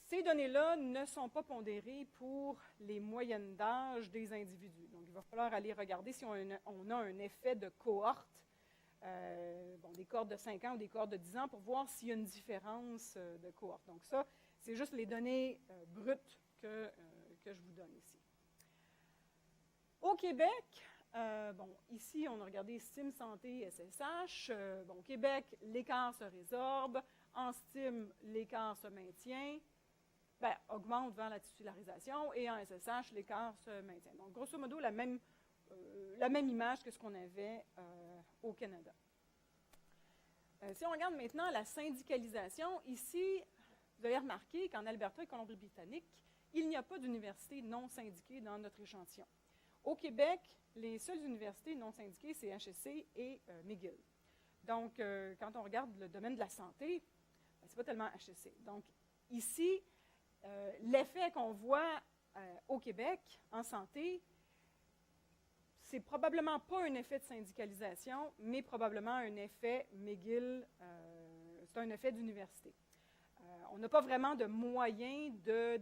ces données-là ne sont pas pondérées pour les moyennes d'âge des individus. Donc, il va falloir aller regarder si on a un effet de cohorte, des cohortes de 5 ans ou des cohortes de 10 ans pour voir s'il y a une différence de cohorte. Donc ça, c'est juste les données brutes que je vous donne ici. Au Québec, ici, on a regardé STEAM Santé SSH. Au Québec, l'écart se résorbe. En STEAM, l'écart se maintient, augmente vers la titularisation. Et en SSH, l'écart se maintient. Donc, grosso modo, la même image que ce qu'on avait au Canada. Si on regarde maintenant la syndicalisation, ici, vous avez remarqué qu'en Alberta et Colombie-Britannique, il n'y a pas d'université non syndiquée dans notre échantillon. Au Québec, les seules universités non syndiquées, c'est HEC et McGill. Donc, quand on regarde le domaine de la santé, ce n'est pas tellement HEC. Donc, ici, l'effet qu'on voit au Québec en santé, c'est probablement pas un effet de syndicalisation, mais probablement un effet McGill, c'est un effet d'université. On n'a pas vraiment de moyen de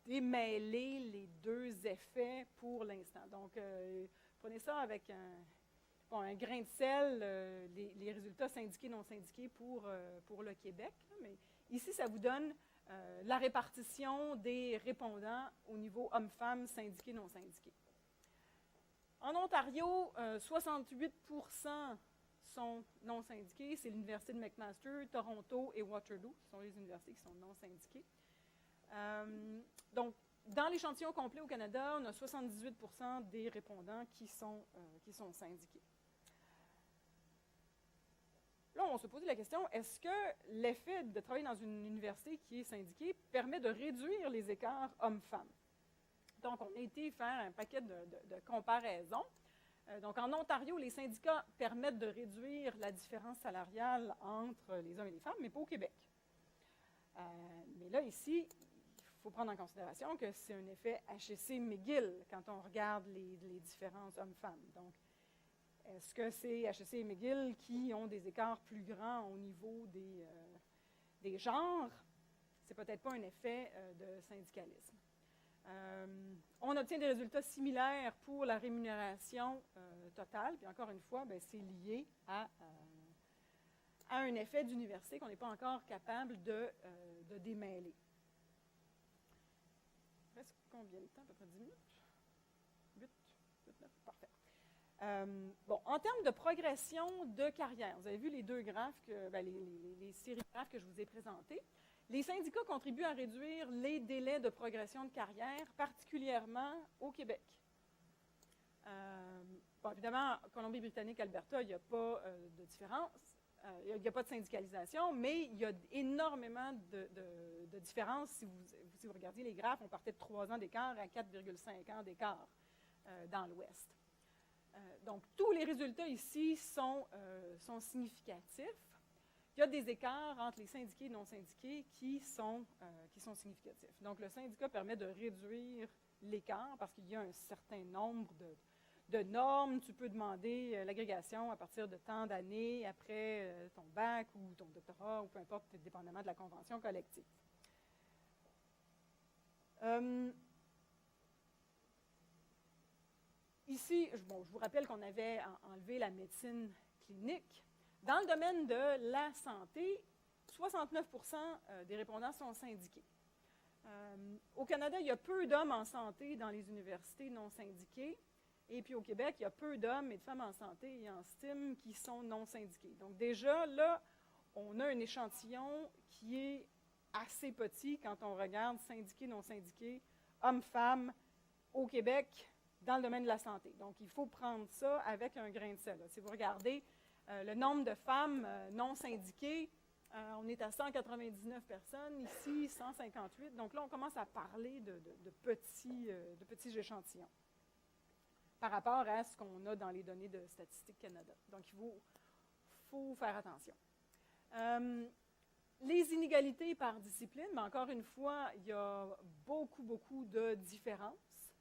démêler les deux effets pour l'instant. Donc, prenez ça avec un grain de sel, les résultats syndiqués, non syndiqués pour le Québec. Mais ici, ça vous donne la répartition des répondants au niveau hommes-femmes, syndiqués, non syndiqués. En Ontario, 68% sont non syndiqués. C'est l'Université de McMaster, Toronto et Waterloo. Ce sont les universités qui sont non syndiquées. Donc, dans l'échantillon complet au Canada, on a 78% des répondants qui sont syndiqués. Là, on se pose la question, est-ce que l'effet de travailler dans une université qui est syndiquée permet de réduire les écarts hommes-femmes? Donc, on a été faire un paquet de comparaisons. Donc, en Ontario, les syndicats permettent de réduire la différence salariale entre les hommes et les femmes, mais pas au Québec. Mais là, ici, il faut prendre en considération que c'est un effet HEC-McGill quand on regarde les différences hommes-femmes. Donc, est-ce que c'est HEC et McGill qui ont des écarts plus grands au niveau des genres? C'est peut-être pas un effet de syndicalisme. On obtient des résultats similaires pour la rémunération totale. Puis encore une fois, c'est lié à un effet d'université qu'on n'est pas encore capable de démêler. Il reste combien de temps? À peu près 10 minutes? 8, 9, parfait. En termes de progression de carrière, vous avez vu les deux graphes, les séries de graphes que je vous ai présentés. Les syndicats contribuent à réduire les délais de progression de carrière, particulièrement au Québec. Bon, évidemment, Colombie-Britannique, Alberta, il n'y a pas de différence. Il n'y a pas de syndicalisation, mais il y a énormément de différences. Si vous regardiez les graphes, on partait de 3 ans d'écart à 4,5 ans d'écart dans l'Ouest. Donc, tous les résultats ici sont significatifs. Il y a des écarts entre les syndiqués et non syndiqués qui sont significatifs. Donc, le syndicat permet de réduire l'écart parce qu'il y a un certain nombre de normes. Tu peux demander l'agrégation à partir de tant d'années après ton bac ou ton doctorat, ou peu importe, dépendamment de la convention collective. Ici, je vous rappelle qu'on avait enlevé la médecine clinique. Dans le domaine de la santé, 69% des répondants sont syndiqués. Au Canada, il y a peu d'hommes en santé dans les universités non syndiquées. Et puis au Québec, il y a peu d'hommes et de femmes en santé et en STEM qui sont non syndiqués. Donc déjà, là, on a un échantillon qui est assez petit quand on regarde syndiqués, non syndiqués, hommes-femmes au Québec dans le domaine de la santé. Donc il faut prendre ça avec un grain de sel. Si vous regardez le nombre de femmes non syndiquées, on est à 199 personnes, ici 158. Donc là, on commence à parler de petits échantillons par rapport à ce qu'on a dans les données de Statistique Canada. Donc, il faut faire attention. Les inégalités par discipline, mais encore une fois, il y a beaucoup de différences.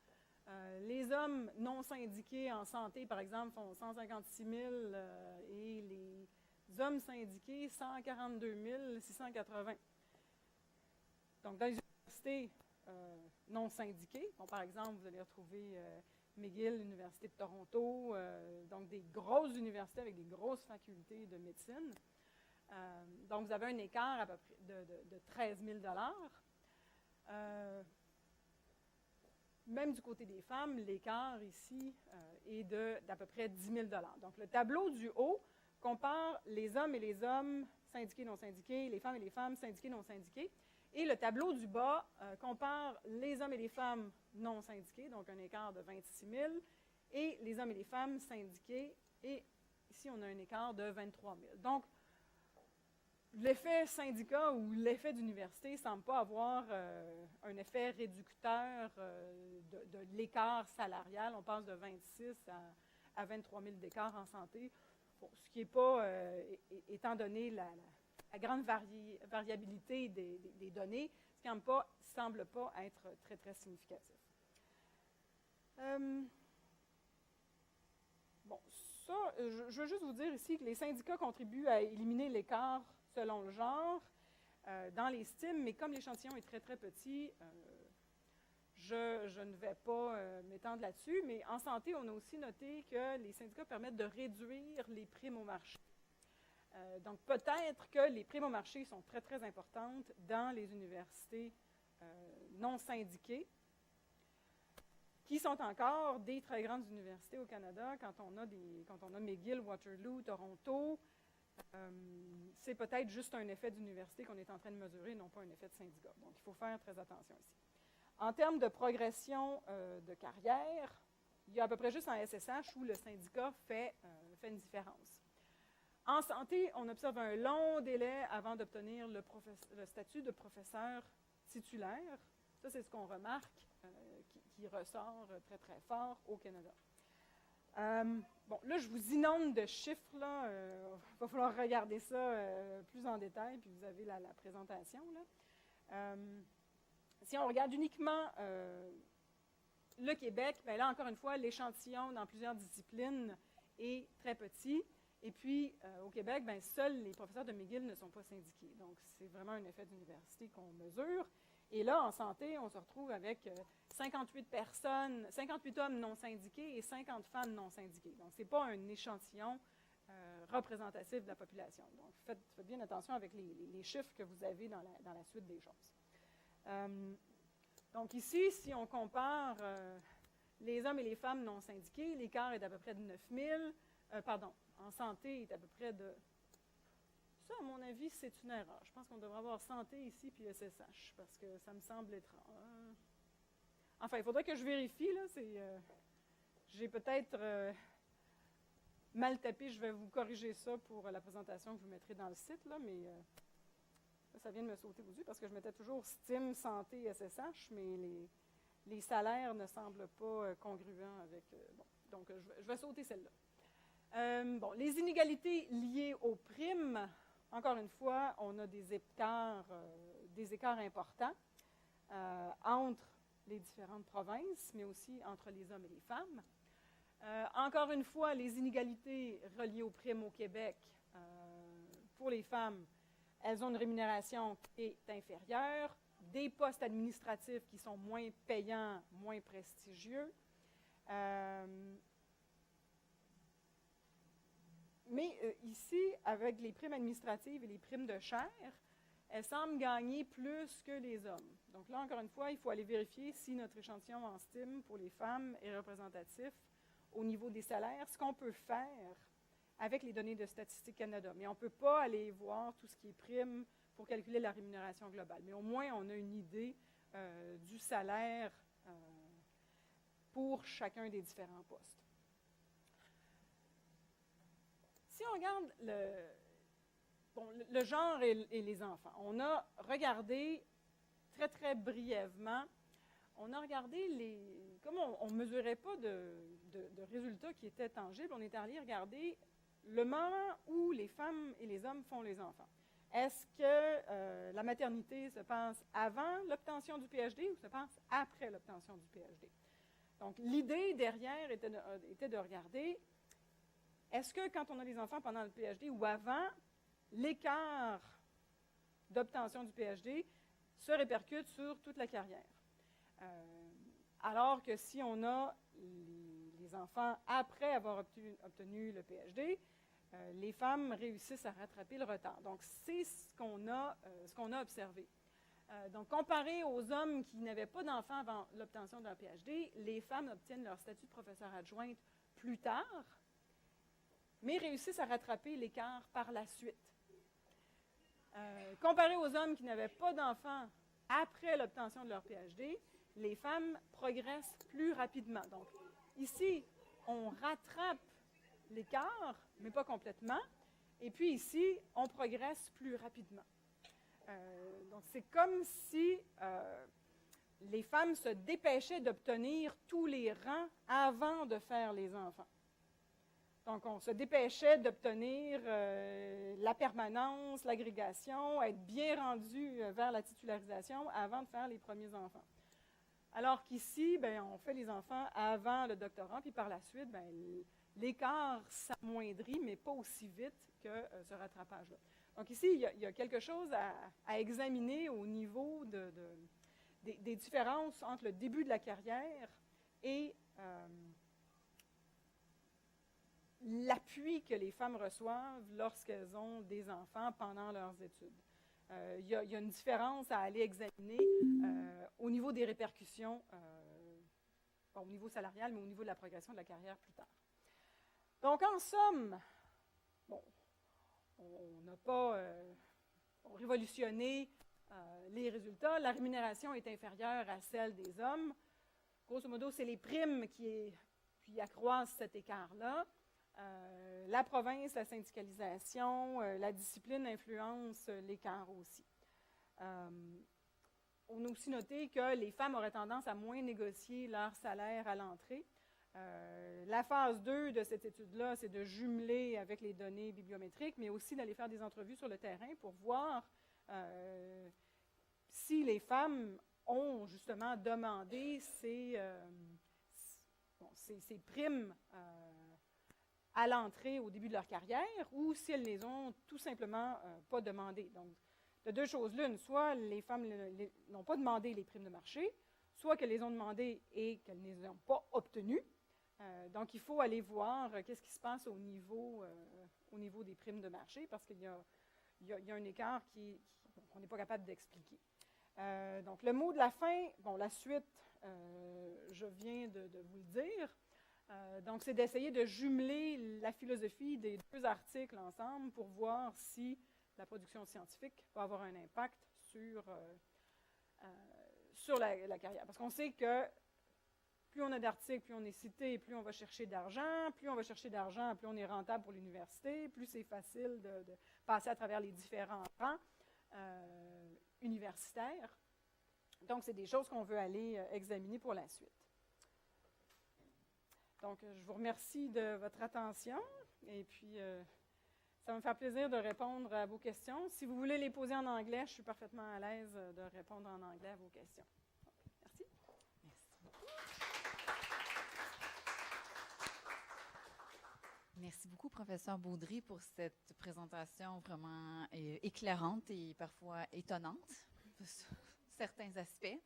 Les hommes non syndiqués en santé, par exemple, font 156 000 et les hommes syndiqués, 142 680. Donc, dans les universités non syndiquées, bon, par exemple, vous allez retrouver McGill, l'Université de Toronto, donc des grosses universités avec des grosses facultés de médecine. Donc, vous avez un écart à peu près de 13 000 Même du côté des femmes, l'écart ici est d'à peu près 10 000 Donc, le tableau du haut compare les hommes et les hommes syndiqués, non syndiqués, les femmes et les femmes syndiquées, non syndiquées. Et le tableau du bas compare les hommes et les femmes non syndiqués, donc un écart de 26 000, et les hommes et les femmes syndiqués, et ici on a un écart de 23 000. Donc, l'effet syndicat ou l'effet d'université ne semble pas avoir un effet réducteur de l'écart salarial. On passe de 26 à 23 000 d'écart en santé, bon, ce qui n'est pas, étant donné la grande variabilité des données, ce qui ne semble pas être très significatif. Bon, ça, je veux juste vous dire ici que les syndicats contribuent à éliminer l'écart selon le genre dans les STEM, mais comme l'échantillon est très petit, je ne vais pas m'étendre là-dessus, mais en santé, on a aussi noté que les syndicats permettent de réduire les primes au marché. Donc, peut-être que les primes au marché sont très importantes dans les universités non syndiquées, qui sont encore des très grandes universités au Canada. Quand on a McGill, Waterloo, Toronto, c'est peut-être juste un effet d'université qu'on est en train de mesurer, non pas un effet de syndicat. Donc, il faut faire très attention ici. En termes de progression de carrière, il y a à peu près juste en SSH où le syndicat fait une différence. En santé, on observe un long délai avant d'obtenir le statut de professeur titulaire. Ça, c'est ce qu'on remarque, qui ressort très fort au Canada. Bon, là, je vous inonde de chiffres. Là. Il va falloir regarder ça plus en détail, puis vous avez la présentation. Là. Si on regarde uniquement le Québec, bien là, encore une fois, l'échantillon dans plusieurs disciplines est très petit. Et puis, au Québec, bien, seuls les professeurs de McGill ne sont pas syndiqués. Donc, c'est vraiment un effet d'université qu'on mesure. Et là, en santé, on se retrouve avec 58 hommes non syndiqués et 50 femmes non syndiquées. Donc, ce n'est pas un échantillon représentatif de la population. Donc, faites bien attention avec les chiffres que vous avez dans la suite des choses. Donc, ici, si on compare les hommes et les femmes non syndiqués, l'écart est d'à peu près de 9 000. En santé, est à peu près de... Ça, à mon avis, c'est une erreur. Je pense qu'on devrait avoir santé ici puis SSH, parce que ça me semble étrange. Enfin, il faudrait que je vérifie, là. j'ai peut-être mal tapé, je vais vous corriger ça pour la présentation que vous mettrez dans le site, là, mais ça vient de me sauter aux yeux parce que je mettais toujours STEAM, santé, SSH, mais les salaires ne semblent pas congruents avec... bon, donc, je vais sauter celle-là. Bon, les inégalités liées aux primes, encore une fois, on a des écarts importants entre les différentes provinces, mais aussi entre les hommes et les femmes. Encore une fois, les inégalités reliées aux primes au Québec, pour les femmes, elles ont une rémunération qui est inférieure, des postes administratifs qui sont moins payants, moins prestigieux. Mais ici, avec les primes administratives et les primes de chair, elles semblent gagner plus que les hommes. Donc là, encore une fois, il faut aller vérifier si notre échantillon en STEAM pour les femmes est représentatif au niveau des salaires, ce qu'on peut faire avec les données de Statistique Canada. Mais on ne peut pas aller voir tout ce qui est prime pour calculer la rémunération globale. Mais au moins, on a une idée du salaire pour chacun des différents postes. Si on regarde le genre et les enfants, on a regardé très, très brièvement, on a regardé comme on ne mesurait pas de résultats qui étaient tangibles, on est allé regarder le moment où les femmes et les hommes font les enfants. Est-ce que la maternité se passe avant l'obtention du PhD ou se passe après l'obtention du PhD? Donc, l'idée derrière était de regarder, est-ce que quand on a des enfants pendant le PhD ou avant, l'écart d'obtention du PhD se répercute sur toute la carrière? Alors que si on a les enfants après avoir obtenu le PhD, les femmes réussissent à rattraper le retard. Donc, c'est ce qu'on a observé. Donc, comparé aux hommes qui n'avaient pas d'enfants avant l'obtention de leur PhD, les femmes obtiennent leur statut de professeur adjointe plus tard, mais réussissent à rattraper l'écart par la suite. Comparé aux hommes qui n'avaient pas d'enfants après l'obtention de leur PhD, les femmes progressent plus rapidement. Donc, ici, on rattrape l'écart, mais pas complètement. Et puis ici, on progresse plus rapidement. Donc, c'est comme si les femmes se dépêchaient d'obtenir tous les rangs avant de faire les enfants. Donc, on se dépêchait d'obtenir la permanence, l'agrégation, être bien rendu vers la titularisation avant de faire les premiers enfants. Alors qu'ici, on fait les enfants avant le doctorat, puis par la suite, l'écart s'amoindrit, mais pas aussi vite que ce rattrapage-là. Donc ici, il y a quelque chose à examiner au niveau des différences entre le début de la carrière et l'appui que les femmes reçoivent lorsqu'elles ont des enfants pendant leurs études. Il y a une différence à aller examiner au niveau des répercussions, pas au niveau salarial, mais au niveau de la progression de la carrière plus tard. Donc, en somme, on n'a pas révolutionné les résultats. La rémunération est inférieure à celle des hommes. Grosso modo, c'est les primes qui accroissent cet écart-là. La province, la syndicalisation, la discipline influencent l'écart aussi. On a aussi noté que les femmes auraient tendance à moins négocier leur salaire à l'entrée. La phase 2 de cette étude-là, c'est de jumeler avec les données bibliométriques, mais aussi d'aller faire des entrevues sur le terrain pour voir si les femmes ont justement demandé ces primes à l'entrée au début de leur carrière ou si elles ne les ont tout simplement pas demandées. Donc, de deux choses l'une, soit les femmes n'ont pas demandé les primes de marché, soit qu'elles les ont demandées et qu'elles ne les ont pas obtenues. Donc, il faut aller voir qu'est-ce qui se passe au niveau des primes de marché parce qu'il y a un écart qu'on n'est pas capable d'expliquer. Donc, le mot de la fin, la suite, je viens de vous le dire. Donc, c'est d'essayer de jumeler la philosophie des deux articles ensemble pour voir si la production scientifique va avoir un impact sur la carrière. Parce qu'on sait que plus on a d'articles, plus on est cité, plus on va chercher d'argent. Plus on va chercher d'argent, plus on est rentable pour l'université, plus c'est facile de passer à travers les différents rangs universitaires. Donc, c'est des choses qu'on veut aller examiner pour la suite. Donc, je vous remercie de votre attention et puis ça va me faire plaisir de répondre à vos questions. Si vous voulez les poser en anglais, je suis parfaitement à l'aise de répondre en anglais à vos questions. Merci. Merci beaucoup, professeur Baudry, pour cette présentation vraiment éclairante et parfois étonnante sur certains aspects.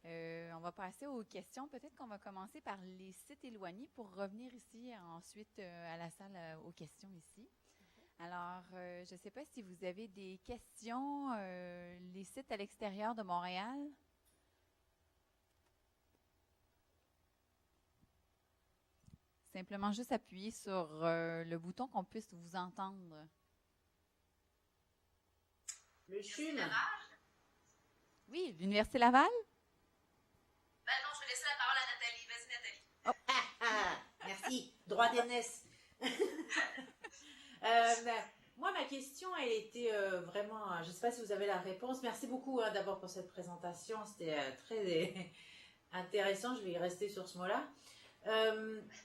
On va passer aux questions. Peut-être qu'on va commencer par les sites éloignés pour revenir ici ensuite à la salle aux questions ici. Alors, je ne sais pas si vous avez des questions, les sites à l'extérieur de Montréal. Simplement juste appuyer sur le bouton qu'on puisse vous entendre. Le CHUM. Oui, l'Université Laval. Ben non, je vais laisser la parole à Nathalie. Vas-y, Nathalie. Merci. Droit d'aînesse. Moi, ma question, elle était vraiment... je ne sais pas si vous avez la réponse. Merci beaucoup d'abord pour cette présentation. C'était très intéressant. Je vais y rester sur ce mot-là.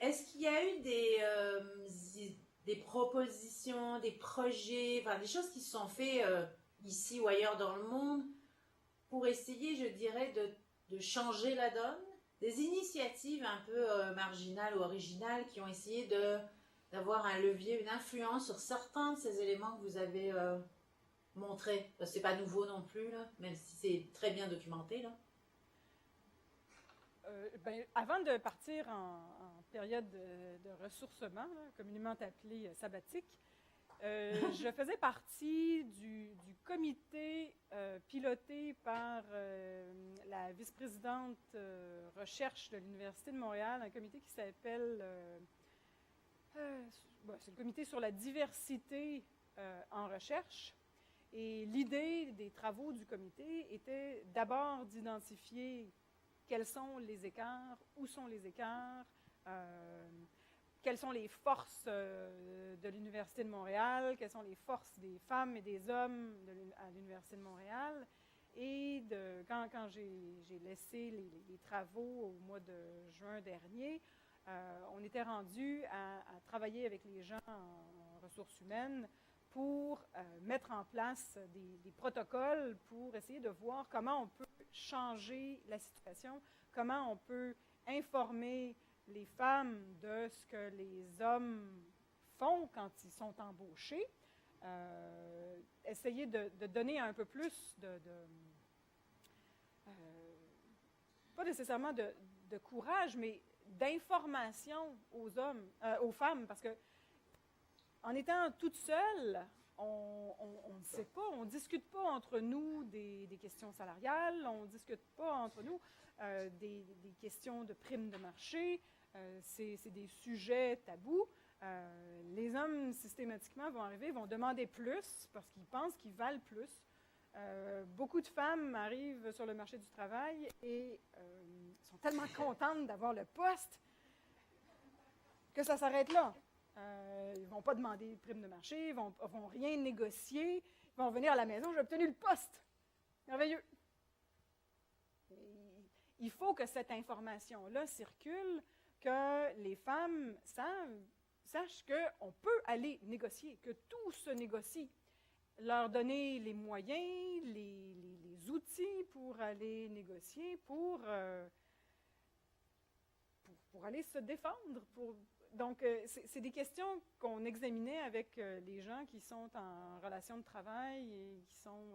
Est-ce qu'il y a eu des propositions, des projets, enfin des choses qui se sont faites ici ou ailleurs dans le monde pour essayer, je dirais, de changer la donne? Des initiatives un peu marginales ou originales qui ont essayé d'avoir un levier, une influence sur certains de ces éléments que vous avez montrés. Parce que c'est pas nouveau non plus, là, même si c'est très bien documenté, là. Avant de partir en période de ressourcement, là, communément appelée sabbatique, je faisais partie du comité piloté par la vice-présidente recherche de l'Université de Montréal, un comité qui s'appelle... c'est le comité sur la diversité en recherche. Et l'idée des travaux du comité était d'abord d'identifier quels sont les écarts, où sont les écarts, quelles sont les forces de l'Université de Montréal, quelles sont les forces des femmes et des hommes à l'Université de Montréal. Et quand j'ai laissé les travaux au mois de juin dernier, on était rendu à travailler avec les gens en ressources humaines pour mettre en place des protocoles pour essayer de voir comment on peut changer la situation, comment on peut informer les femmes de ce que les hommes font quand ils sont embauchés, essayer de donner un peu plus pas nécessairement de courage, mais d'information aux femmes, parce que en étant toute seule, on ne sait pas, on ne discute pas entre nous des questions salariales, on ne discute pas entre nous des questions de primes de marché, c'est des sujets tabous. Les hommes, systématiquement, vont arriver, vont demander plus parce qu'ils pensent qu'ils valent plus. Beaucoup de femmes arrivent sur le marché du travail et sont tellement contentes d'avoir le poste que ça s'arrête là. Ils ne vont pas demander prime de marché, ils ne vont rien négocier, ils vont venir à la maison, j'ai obtenu le poste. Merveilleux. Et il faut que cette information-là circule, que les femmes sachent qu'on peut aller négocier, que tout se négocie. Leur donner les moyens, les outils pour aller négocier, pour aller se défendre. Donc, c'est des questions qu'on examinait avec les gens qui sont en relation de travail et qui sont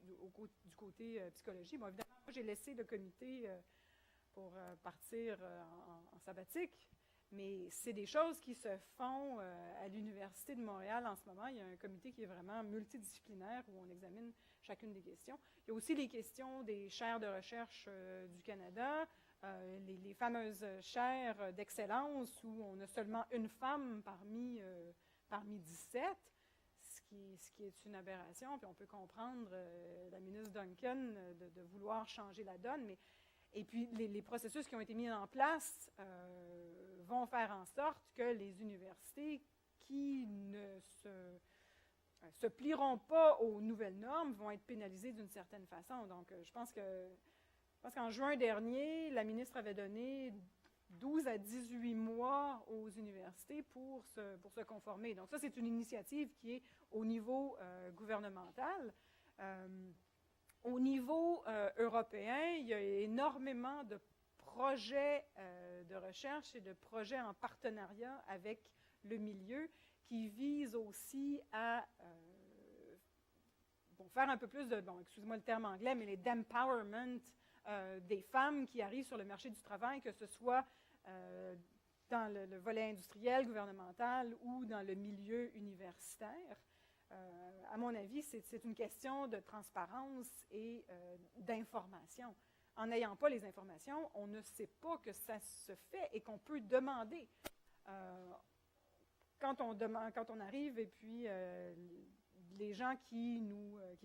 du côté psychologie. Bon, évidemment, moi, j'ai laissé le comité pour partir en sabbatique, mais c'est des choses qui se font à l'Université de Montréal en ce moment. Il y a un comité qui est vraiment multidisciplinaire où on examine chacune des questions. Il y a aussi les questions des chaires de recherche du Canada, les fameuses chaires d'excellence où on a seulement une femme parmi 17, ce qui est une aberration. Puis on peut comprendre la ministre Duncan de vouloir changer la donne, mais Et puis, les processus qui ont été mis en place vont faire en sorte que les universités qui ne se plieront pas aux nouvelles normes vont être pénalisées d'une certaine façon. Donc, je pense qu'en juin dernier, la ministre avait donné 12 à 18 mois aux universités pour se conformer. Donc, ça, c'est une initiative qui est au niveau gouvernemental. Au niveau européen, il y a énormément de projets de recherche et de projets en partenariat avec le milieu qui visent aussi à faire un peu plus de, excusez-moi le terme anglais, mais les d'empowerment des femmes qui arrivent sur le marché du travail, que ce soit dans le volet industriel, gouvernemental ou dans le milieu universitaire. À mon avis, c'est une question de transparence et d'information. En n'ayant pas les informations, on ne sait pas que ça se fait et qu'on peut demander. Quand on arrive et puis les gens qui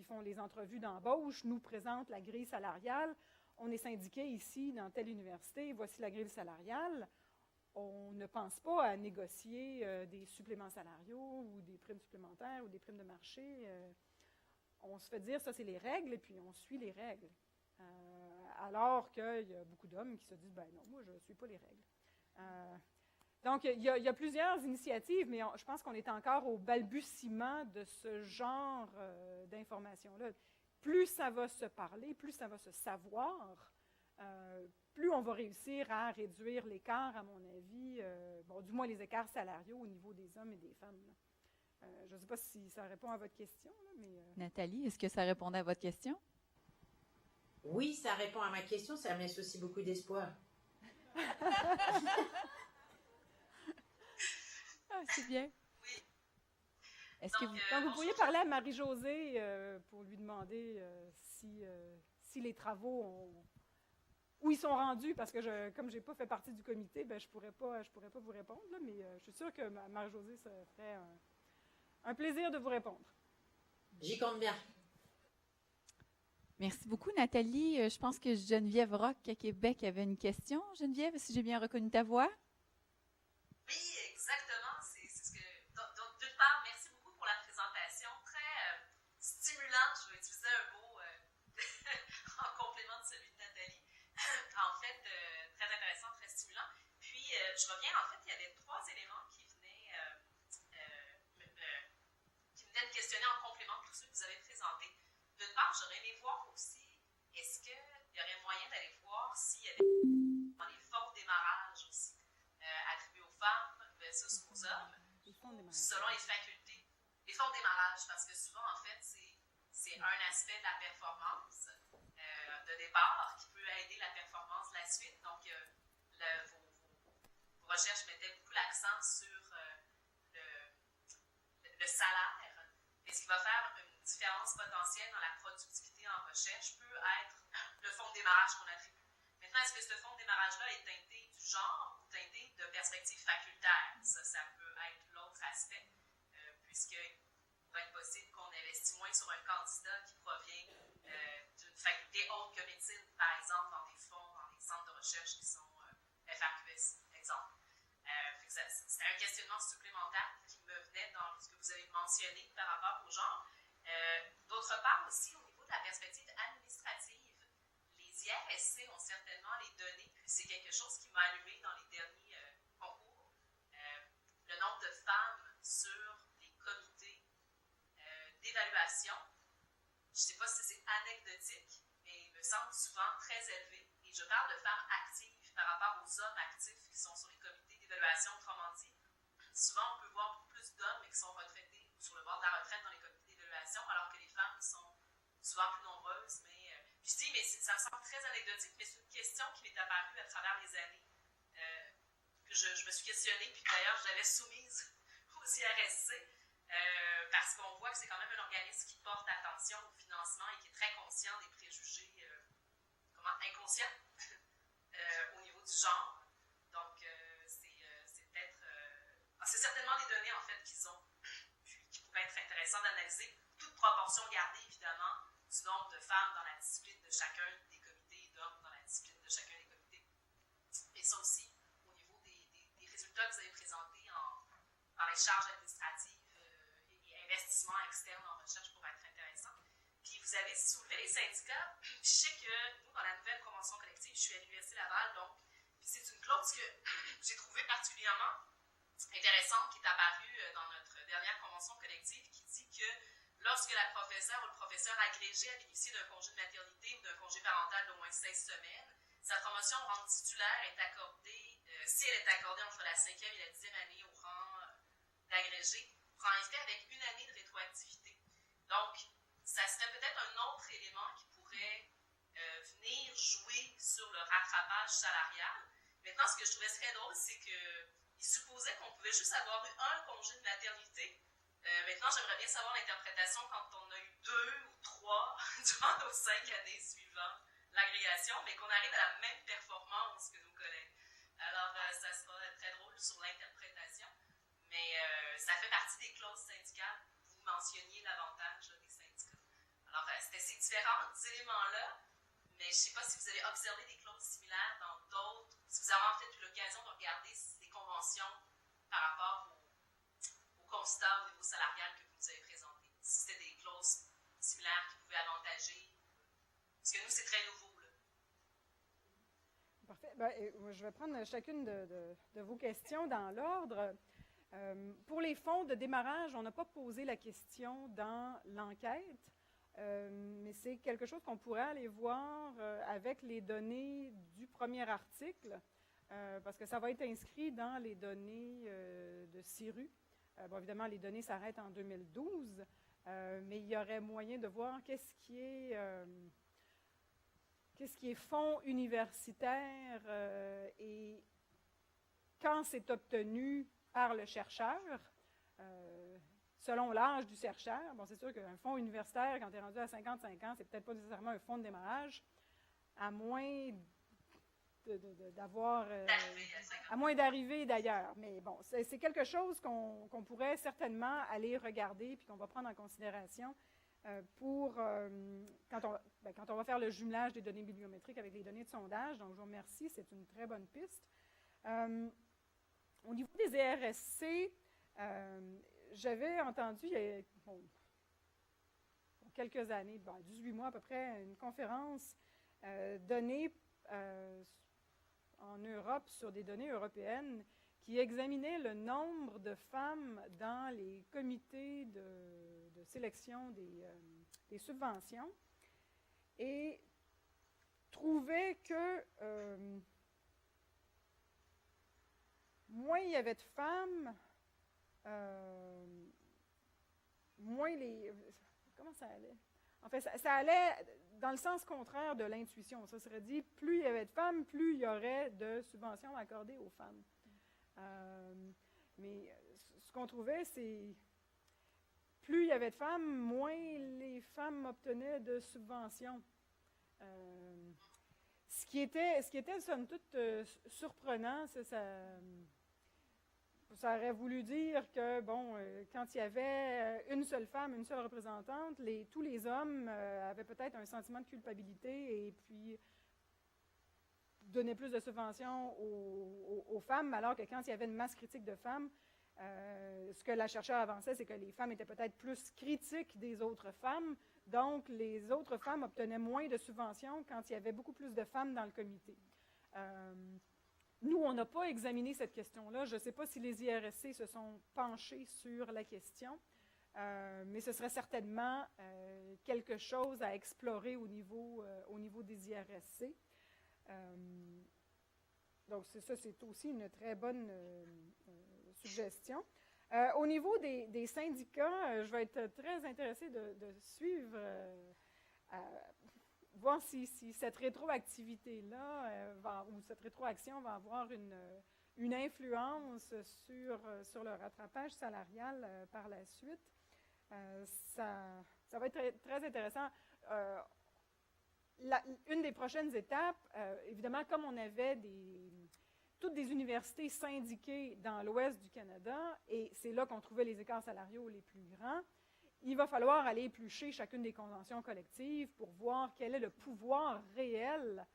font les entrevues d'embauche nous présentent la grille salariale, on est syndiqué ici dans telle université, voici la grille salariale. On ne pense pas à négocier des suppléments salariaux ou des primes supplémentaires ou des primes de marché. On se fait dire, ça, c'est les règles, et puis on suit les règles. Alors qu'il y a beaucoup d'hommes qui se disent, ben non, moi, je ne suis pas les règles. Donc, il y a plusieurs initiatives, mais je pense qu'on est encore au balbutiement de ce genre d'informations-là. Plus ça va se parler, plus ça va se savoir, plus on va réussir à réduire l'écart, à mon avis, du moins les écarts salariaux au niveau des hommes et des femmes. Je ne sais pas si ça répond à votre question, là, mais... Nathalie, est-ce que ça répondait à votre question? Oui, ça répond à ma question, ça me laisse aussi beaucoup d'espoir. C'est bien. Oui. Est-ce que vous... Donc, vous pourriez parler à Marie-Josée pour lui demander si les travaux où ils sont rendus, parce que comme je n'ai pas fait partie du comité, je ne pourrais pas vous répondre, là, mais je suis sûre que Marie-Josée, ça ferait un plaisir de vous répondre. J'y compte bien. Merci beaucoup, Nathalie. Je pense que Geneviève Roch à Québec avait une question. Geneviève, si j'ai bien reconnu ta voix? Oui, exactement. C'est ce que. Donc, d'une part, merci beaucoup pour la présentation. Très stimulante. Je vais utiliser un mot en complément de celui de Nathalie. En fait, très intéressant, très stimulant. Puis, je reviens, en fait, il y avait 3 éléments qui venaient de questionner en complément de tous ceux que vous avez présentés. D'une part, j'aurais aimé voir aussi, est-ce qu'il y aurait moyen d'aller voir s'il y avait dans les fonds de démarrage aussi attribués aux femmes versus aux hommes, selon les facultés. Les fonds de démarrage, parce que souvent, en fait, c'est un aspect de la performance de départ qui peut aider la performance de la suite. Donc, vos recherches mettaient beaucoup l'accent sur le salaire. Mais ce qui va faire une différence potentielle dans la productivité en recherche peut être le fonds de démarrage qu'on attribue. Maintenant, est-ce que ce fonds de démarrage-là est teinté du genre ou teinté de perspectives facultaires? Ça peut être l'autre aspect, puisqu'il va être possible qu'on investit moins sur un candidat qui provient d'une faculté autre que médecine, par exemple, dans des fonds, dans des centres de recherche qui sont FAQS, exemple. C'est un questionnement supplémentaire qui me venait dans ce que vous avez mentionné par rapport au genre. D'autre part aussi, au niveau de la perspective administrative, les IRSC ont certainement les données, puis c'est quelque chose qui m'a allumé dans les derniers concours. Le nombre de femmes sur les comités d'évaluation, je ne sais pas si c'est anecdotique, mais il me semble souvent très élevé. Et je parle de femmes actives par rapport aux hommes actifs qui sont sur les comités d'évaluation, autrement dit. Souvent, on peut voir beaucoup plus d'hommes qui sont retraités ou sur le bord de la retraite dans les comités d'évaluation, alors que les femmes sont souvent plus nombreuses. Mais je dis, mais ça me semble très anecdotique, mais c'est une question qui m'est apparue à travers les années. Que je me suis questionnée, puis d'ailleurs, je l'avais soumise aux IRSC, parce qu'on voit que c'est quand même un organisme qui porte attention au financement et qui est très conscient des préjugés inconscients au niveau du genre. Donc, c'est certainement des données, en fait, qu'ils ont, puis qui pourraient être intéressantes d'analyser, toute proportion gardée, évidemment, du nombre de femmes dans la discipline de chacun des comités et d'hommes dans la discipline de chacun des comités. Et ça aussi, au niveau des résultats que vous avez présentés dans les charges administratives et investissements externes en recherche pour être intéressant. Puis vous avez soulevé les syndicats. Je sais que nous, dans la nouvelle convention collective, je suis à l'Université Laval, donc c'est une clause que j'ai trouvée particulièrement intéressante qui est apparue dans notre dernière convention collective qui dit que lorsque la professeure ou le professeur agrégé a bénéficié d'un congé de maternité ou d'un congé parental d'au moins 16 semaines, sa promotion au rang de titulaire est accordée, si elle est accordée entre la 5e et la 10e année au rang d'agrégé, prend effet avec une année de rétroactivité. Donc, ça serait peut-être un autre élément qui pourrait venir jouer sur le rattrapage salarial. Maintenant, ce que je trouvais très drôle, c'est qu'il supposait qu'on pouvait juste avoir eu un congé de maternité. Maintenant, j'aimerais bien savoir l'interprétation quand on a eu 2 ou 3 durant nos 5 années suivant l'agrégation, mais qu'on arrive à la même performance que nos collègues. Alors, ça sera très drôle sur l'interprétation, mais ça fait partie des clauses syndicales. Vous mentionniez l'avantage des syndicats. Alors, c'était ces différents éléments-là, mais je ne sais pas si vous avez observé des clauses similaires dans d'autres, si vous avez peut-être eu l'occasion de regarder des conventions par rapport au constat au niveau salarial que vous nous avez présenté. Si c'était des clauses similaires qui pouvaient avantager, parce que nous, c'est très nouveau. Là. Parfait. Je vais prendre chacune de vos questions dans l'ordre. Pour les fonds de démarrage, on n'a pas posé la question dans l'enquête, mais c'est quelque chose qu'on pourrait aller voir avec les données du premier article, parce que ça va être inscrit dans les données de CIRU. Évidemment, les données s'arrêtent en 2012, mais il y aurait moyen de voir qu'est-ce qui est fonds universitaires et quand c'est obtenu par le chercheur, selon l'âge du chercheur. Bon, c'est sûr qu'un fonds universitaire, quand tu es rendu à 55 ans, c'est peut-être pas nécessairement un fonds de démarrage, à moins d'arriver d'ailleurs. Mais bon, c'est quelque chose qu'on pourrait certainement aller regarder puis qu'on va prendre en considération pour quand on va faire le jumelage des données bibliométriques avec les données de sondage. Donc, je vous remercie, c'est une très bonne piste. Au niveau des ERSC, j'avais entendu il y a quelques années, 18 mois à peu près, une conférence donnée en Europe sur des données européennes qui examinait le nombre de femmes dans les comités de sélection des subventions et trouvait que moins il y avait de femmes, moins les... Comment ça allait? En fait, ça allait dans le sens contraire de l'intuition. Ça serait dit, plus il y avait de femmes, plus il y aurait de subventions accordées aux femmes. Mais ce qu'on trouvait, c'est plus il y avait de femmes, moins les femmes obtenaient de subventions. Ce qui était somme toute surprenant, ça aurait voulu dire que, quand il y avait une seule femme, une seule représentante, tous les hommes avaient peut-être un sentiment de culpabilité et puis donnaient plus de subventions aux femmes, alors que quand il y avait une masse critique de femmes, ce que la chercheure avançait, c'est que les femmes étaient peut-être plus critiques des autres femmes, donc les autres femmes obtenaient moins de subventions quand il y avait beaucoup plus de femmes dans le comité. Nous, on n'a pas examiné cette question-là. Je ne sais pas si les IRSC se sont penchés sur la question, mais ce serait certainement quelque chose à explorer au niveau des IRSC. Donc, c'est aussi une très bonne suggestion. Au niveau des syndicats, je vais être très intéressée de suivre, voir si cette rétroactivité-là ou cette rétroaction va avoir une influence sur le rattrapage salarial par la suite. Ça va être très, très intéressant. Une des prochaines étapes, évidemment, comme on avait toutes des universités syndiquées dans l'ouest du Canada, et c'est là qu'on trouvait les écarts salariaux les plus grands, il va falloir aller éplucher chacune des conventions collectives pour voir quel est le pouvoir réel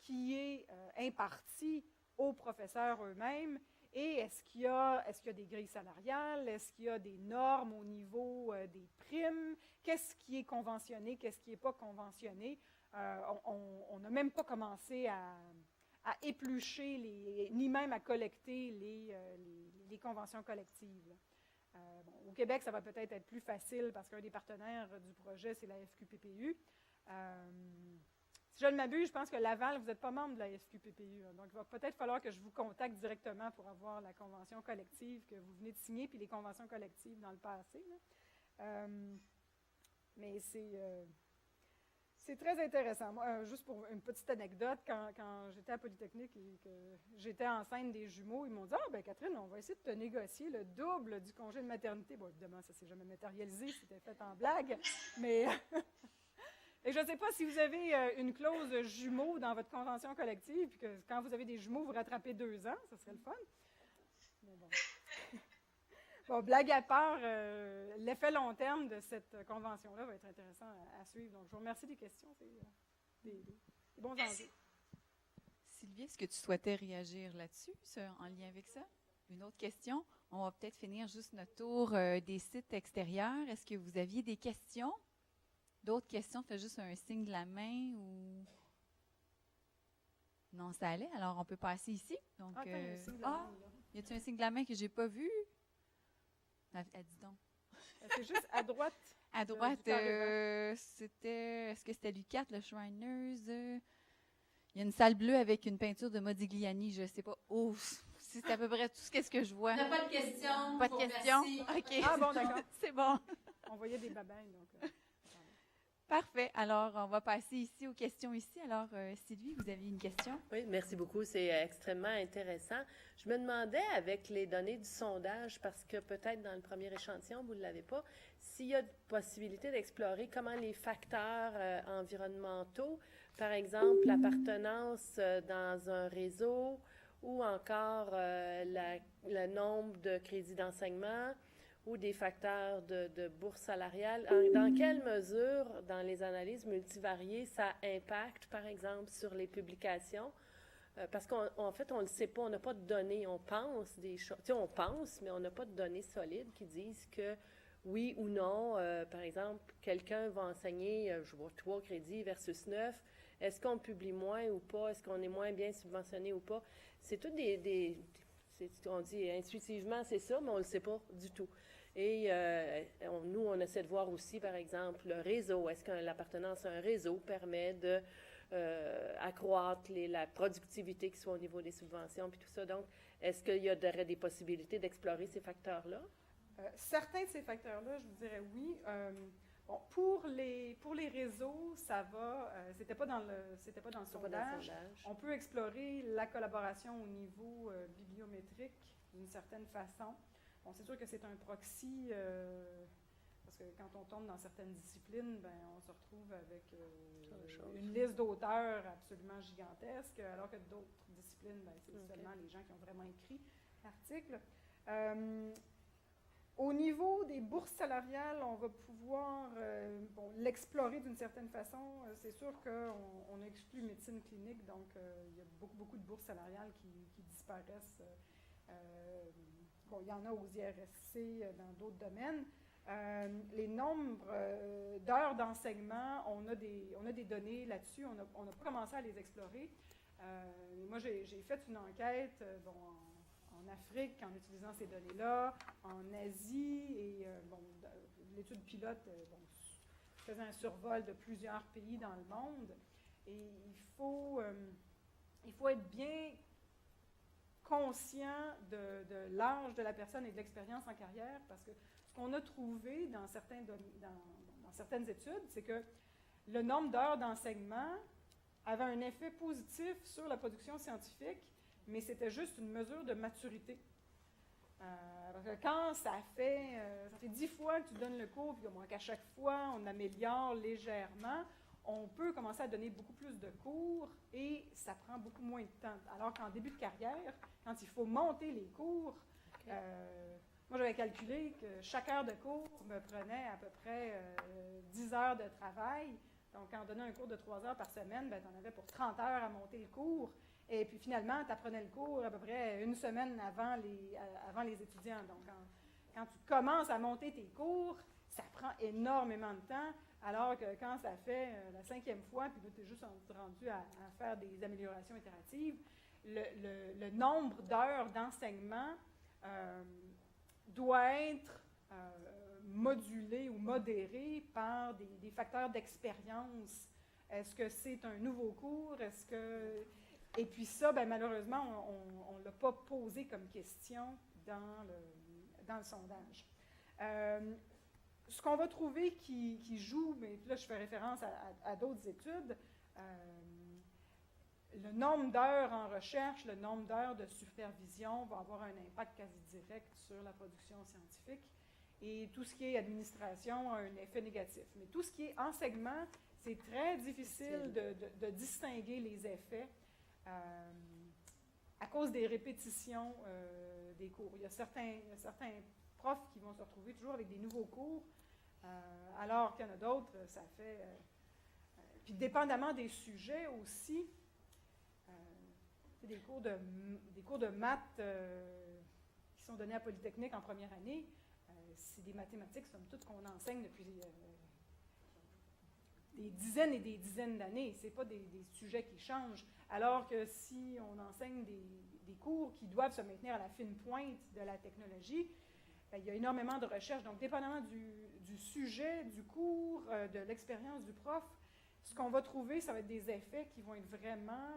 qui est imparti aux professeurs eux-mêmes? Et est-ce qu'il y a des grilles salariales? Est-ce qu'il y a des normes au niveau des primes? Qu'est-ce qui est conventionné? Qu'est-ce qui n'est pas conventionné? On n'a même pas commencé à éplucher, ni même à collecter les conventions collectives. Au Québec, ça va peut-être être plus facile parce qu'un des partenaires du projet, c'est la FQPPU. Si je ne m'abuse, je pense que Laval, vous n'êtes pas membre de la FQPPU. Donc, il va peut-être falloir que je vous contacte directement pour avoir la convention collective que vous venez de signer, puis les conventions collectives dans le passé. Mais c'est très intéressant. Moi, juste pour une petite anecdote, quand j'étais à Polytechnique et que j'étais enceinte des jumeaux, ils m'ont dit « Ah, ben Catherine, on va essayer de te négocier le double du congé de maternité. » Bon, évidemment, ça ne s'est jamais matérialisé, c'était fait en blague, mais... Et je ne sais pas si vous avez une clause jumeaux dans votre convention collective, puis que quand vous avez des jumeaux, vous rattrapez 2 ans, ça serait le fun. Mais bon. Bon, blague à part, l'effet long terme de cette convention-là va être intéressant à suivre. Donc, je vous remercie des questions. C'est des bons enjeux. Sylvie, est-ce que tu souhaitais réagir là-dessus, en lien avec ça? Une autre question? On va peut-être finir juste notre tour des sites extérieurs. Est-ce que vous aviez des questions? D'autres questions? Faites juste un signe de la main ou... Non, ça allait. Alors, on peut passer ici. Donc, y a-t-il un signe de la main que je n'ai pas vu? Dis donc. C'est juste à droite. À droite, est-ce que c'était l'U4, le Shriners? Il y a une salle bleue avec une peinture de Modigliani, je ne sais pas. Oh, c'est à peu près tout ce que je vois. On n'a pas de questions. Pas de questions? OK. Ah bon, d'accord. C'est bon. On voyait des babins, donc... Parfait. Alors, on va passer ici aux questions ici. Alors, Sylvie, vous aviez une question? Oui, merci beaucoup. C'est extrêmement intéressant. Je me demandais, avec les données du sondage, parce que peut-être dans le premier échantillon, vous ne l'avez pas, s'il y a possibilité d'explorer comment les facteurs environnementaux, par exemple l'appartenance dans un réseau ou encore le nombre de crédits d'enseignement, ou des facteurs de bourse salariale. Dans quelle mesure, dans les analyses multivariées, ça impacte, par exemple, sur les publications? Parce qu'en fait, on ne le sait pas, on n'a pas de données, on pense des choses. Tu sais, on pense, mais on n'a pas de données solides qui disent que oui ou non, par exemple, quelqu'un va enseigner, je vois 3 crédits versus 9. Est-ce qu'on publie moins ou pas? Est-ce qu'on est moins bien subventionné ou pas? C'est tout on dit intuitivement, c'est ça, mais on ne le sait pas du tout. Et nous, on essaie de voir aussi, par exemple, le réseau. Est-ce que l'appartenance à un réseau permet d'accroître la productivité qui soit au niveau des subventions, puis tout ça? Donc, est-ce qu'il y aurait des possibilités d'explorer ces facteurs-là? Certains de ces facteurs-là, je vous dirais oui. Bon, pour les réseaux, ça va. C'était pas dans le sondage. On peut explorer la collaboration au niveau bibliométrique d'une certaine façon. Bon, c'est sûr que c'est un proxy, parce que quand on tombe dans certaines disciplines, ben, on se retrouve avec une liste d'auteurs absolument gigantesque, alors que d'autres disciplines, ben, c'est seulement les gens qui ont vraiment écrit l'article. Au niveau des bourses salariales, on va pouvoir l'explorer d'une certaine façon. C'est sûr qu'on exclut médecine clinique, donc il y a beaucoup de bourses salariales qui disparaissent. Il y en a aux IRSC dans d'autres domaines. Les nombres d'heures d'enseignement, on a des données là-dessus. On n'a pas commencé à les explorer. Moi, j'ai fait une enquête en Afrique en utilisant ces données-là, en Asie, et l'étude pilote, je faisais un survol de plusieurs pays dans le monde. Et il faut être bien conscient de l'âge de la personne et de l'expérience en carrière, parce que ce qu'on a trouvé dans certaines études, c'est que le nombre d'heures d'enseignement avait un effet positif sur la production scientifique, mais c'était juste une mesure de maturité. Parce que quand ça fait 10 fois que tu donnes le cours, puis qu'à chaque fois on améliore légèrement, on peut commencer à donner beaucoup plus de cours et ça prend beaucoup moins de temps. Alors qu'en début de carrière, quand il faut monter les cours, moi j'avais calculé que chaque heure de cours me prenait à peu près 10 heures de travail. Donc, en donnant un cours de 3 heures par semaine, tu en avais pour 30 heures à monter le cours. Et puis, finalement, tu apprenais le cours à peu près une semaine avant les étudiants. Donc, quand tu commences à monter tes cours, ça prend énormément de temps, alors que quand ça fait la 5e fois, puis tu es juste rendu à faire des améliorations itératives, le nombre d'heures d'enseignement doit être modulé ou modéré par des facteurs d'expérience. Est-ce que c'est un nouveau cours? Et puis ça, malheureusement, on ne l'a pas posé comme question dans le sondage. Ce qu'on va trouver qui joue, mais là je fais référence à d'autres études, le nombre d'heures en recherche, le nombre d'heures de supervision va avoir un impact quasi direct sur la production scientifique. Et tout ce qui est administration a un effet négatif. Mais tout ce qui est enseignement, c'est très difficile de distinguer les effets à cause des répétitions des cours. Il y a certains profs qui vont se retrouver toujours avec des nouveaux cours, alors qu'il y en a d'autres, ça fait... puis dépendamment des sujets aussi, des cours de maths qui sont donnés à Polytechnique en première année, c'est des mathématiques, somme toute, qu'on enseigne depuis des dizaines et des dizaines d'années. Ce n'est pas des sujets qui changent. Alors que si on enseigne des cours qui doivent se maintenir à la fine pointe de la technologie, il y a énormément de recherches. Donc, dépendamment du sujet, du cours, de l'expérience du prof, ce qu'on va trouver, ça va être des effets qui vont être vraiment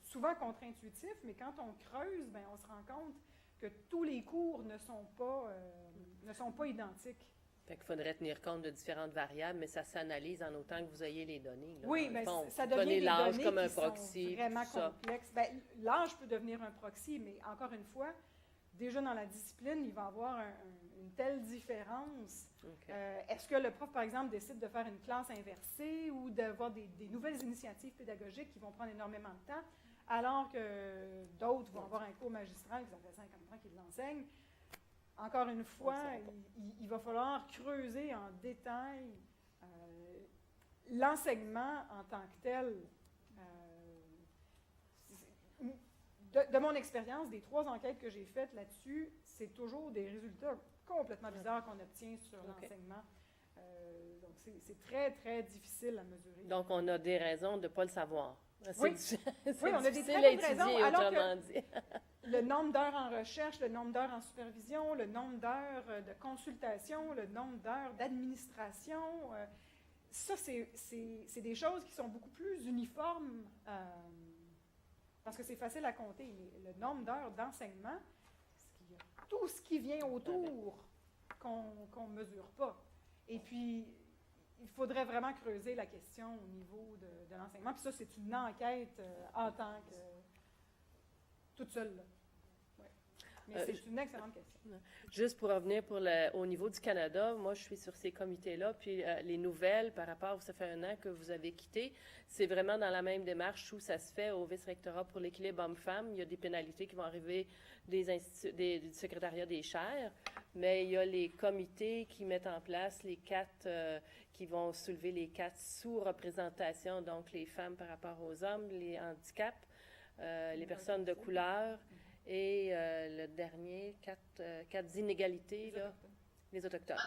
souvent contre-intuitifs, mais quand on creuse, on se rend compte que tous les cours ne sont pas identiques. Fait qu'il faudrait tenir compte de différentes variables, mais ça s'analyse en autant que vous ayez les données. Là, oui, mais ça devient des données comme un proxy, sont vraiment complexes. L'âge peut devenir un proxy, mais encore une fois, déjà dans la discipline, il va y avoir une telle différence. Okay. Est-ce que le prof, par exemple, décide de faire une classe inversée ou d'avoir des nouvelles initiatives pédagogiques qui vont prendre énormément de temps, alors que d'autres vont avoir un cours magistral, que ça fait 50 ans qu'ils l'enseignent? Encore une fois, il va falloir creuser en détail l'enseignement en tant que tel. De mon expérience, des 3 enquêtes que j'ai faites là-dessus, c'est toujours des résultats complètement bizarres qu'on obtient sur l'enseignement. Donc, c'est très, très difficile à mesurer. Donc, on a des raisons de ne pas le savoir. Oui, on a des très bonnes raisons. Alors que le nombre d'heures en recherche, le nombre d'heures en supervision, le nombre d'heures de consultation, le nombre d'heures d'administration, ça, c'est des choses qui sont beaucoup plus uniformes parce que c'est facile à compter. Mais le nombre d'heures d'enseignement, il y a tout ce qui vient autour qu'on ne mesure pas. Et puis, il faudrait vraiment creuser la question au niveau de l'enseignement. Puis ça, c'est une enquête en tant que... toute seule. Là. Ouais. Mais c'est une excellente question. Juste pour revenir au niveau du Canada, moi, je suis sur ces comités-là, puis les nouvelles par rapport, ça fait 1 an que vous avez quitté, c'est vraiment dans la même démarche où ça se fait au vice-rectorat pour l'équilibre homme-femme. Il y a des pénalités qui vont arriver du secrétariat des chaires, mais il y a les comités qui mettent en place les 4... qui vont soulever les 4 sous-représentations, donc les femmes par rapport aux hommes, les handicaps, les personnes de couleur et le dernier, 4 inégalités, là, les autochtones.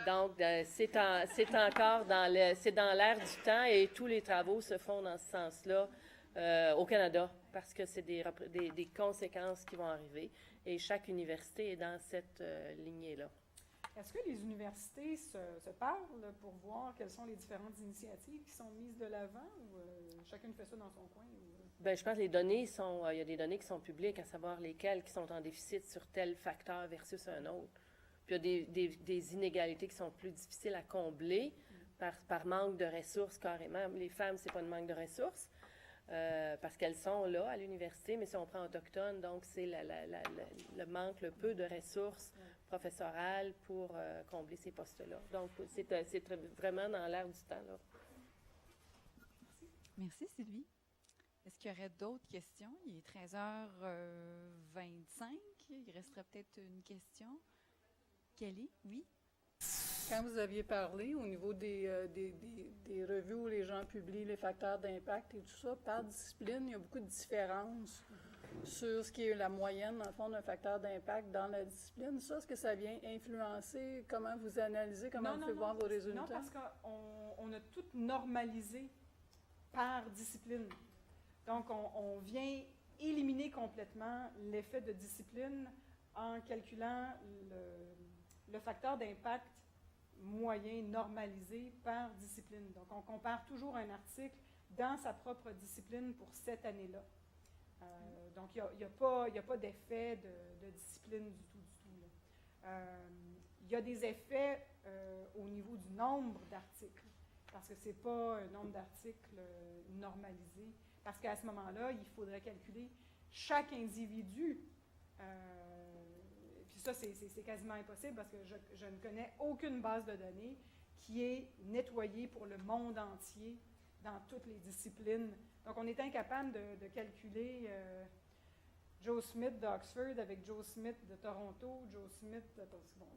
Donc, c'est encore dans l'air du temps et tous les travaux se font dans ce sens-là au Canada parce que c'est des conséquences qui vont arriver et chaque université est dans cette lignée-là. Est-ce que les universités se parlent pour voir quelles sont les différentes initiatives qui sont mises de l'avant ou chacune fait ça dans son coin? Bien, je pense que les données il y a des données qui sont publiques, à savoir lesquelles qui sont en déficit sur tel facteur versus un autre. Puis il y a des inégalités qui sont plus difficiles à combler par manque de ressources carrément. Les femmes, c'est pas un manque de ressources parce qu'elles sont là à l'université, mais si on prend autochtones, donc c'est le manque, le peu de ressources professorales pour combler ces postes-là. Donc, c'est vraiment dans l'air du temps, là. Merci, Sylvie. Est-ce qu'il y aurait d'autres questions? Il est 13h25. Il resterait peut-être une question. Kelly, oui? quand vous aviez parlé au niveau des revues où les gens publient les facteurs d'impact et tout ça, par discipline, il y a beaucoup de différences sur ce qui est la moyenne, dans le fond, d'un facteur d'impact dans la discipline. Ça, est-ce que ça vient influencer comment vous analysez, comment vous faites voir vos résultats? Non, parce qu'on a tout normalisé par discipline. Donc, on vient éliminer complètement l'effet de discipline en calculant le facteur d'impact moyen normalisé par discipline. Donc, on compare toujours un article dans sa propre discipline pour cette année-là. Donc, il n'y a pas d'effet de discipline du tout. Il y a des effets au niveau du nombre d'articles, parce que ce n'est pas un nombre d'articles normalisé, parce qu'à ce moment-là, il faudrait calculer chaque individu. Puis ça, c'est quasiment impossible, parce que je ne connais aucune base de données qui est nettoyée pour le monde entier dans toutes les disciplines. Donc, on est incapable de calculer Joe Smith d'Oxford avec Joe Smith de Toronto, Joe Smith, parce que bon,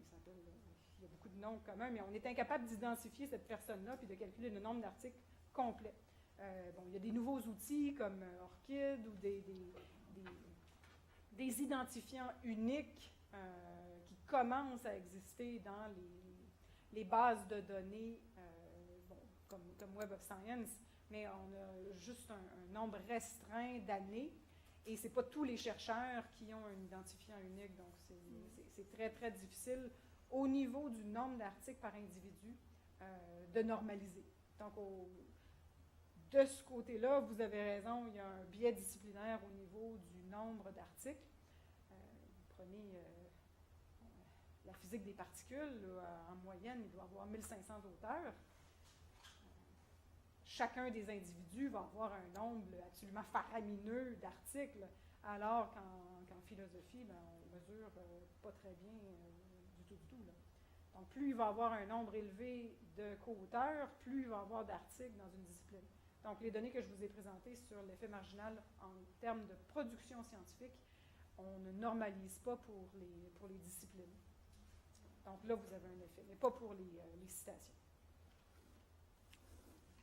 il y a beaucoup de noms communs, mais on est incapable d'identifier cette personne-là puis de calculer le nombre d'articles complet. Il y a des nouveaux outils comme ORCID ou des identifiants uniques qui commencent à exister dans les bases de données comme Web of Science, mais on a juste un nombre restreint d'années, et ce n'est pas tous les chercheurs qui ont un identifiant unique, donc c'est très, très difficile au niveau du nombre d'articles par individu de normaliser. Donc, de ce côté-là, vous avez raison, il y a un biais disciplinaire au niveau du nombre d'articles. Vous prenez la physique des particules, là, en moyenne, il doit y avoir 1500 auteurs. Chacun des individus va avoir un nombre absolument faramineux d'articles, alors qu'en philosophie, on mesure pas très bien du tout. Là. Donc, plus il va avoir un nombre élevé de co-auteurs, plus il va avoir d'articles dans une discipline. Donc, les données que je vous ai présentées sur l'effet marginal en termes de production scientifique, on ne normalise pas pour les disciplines. Donc là, vous avez un effet, mais pas pour les citations.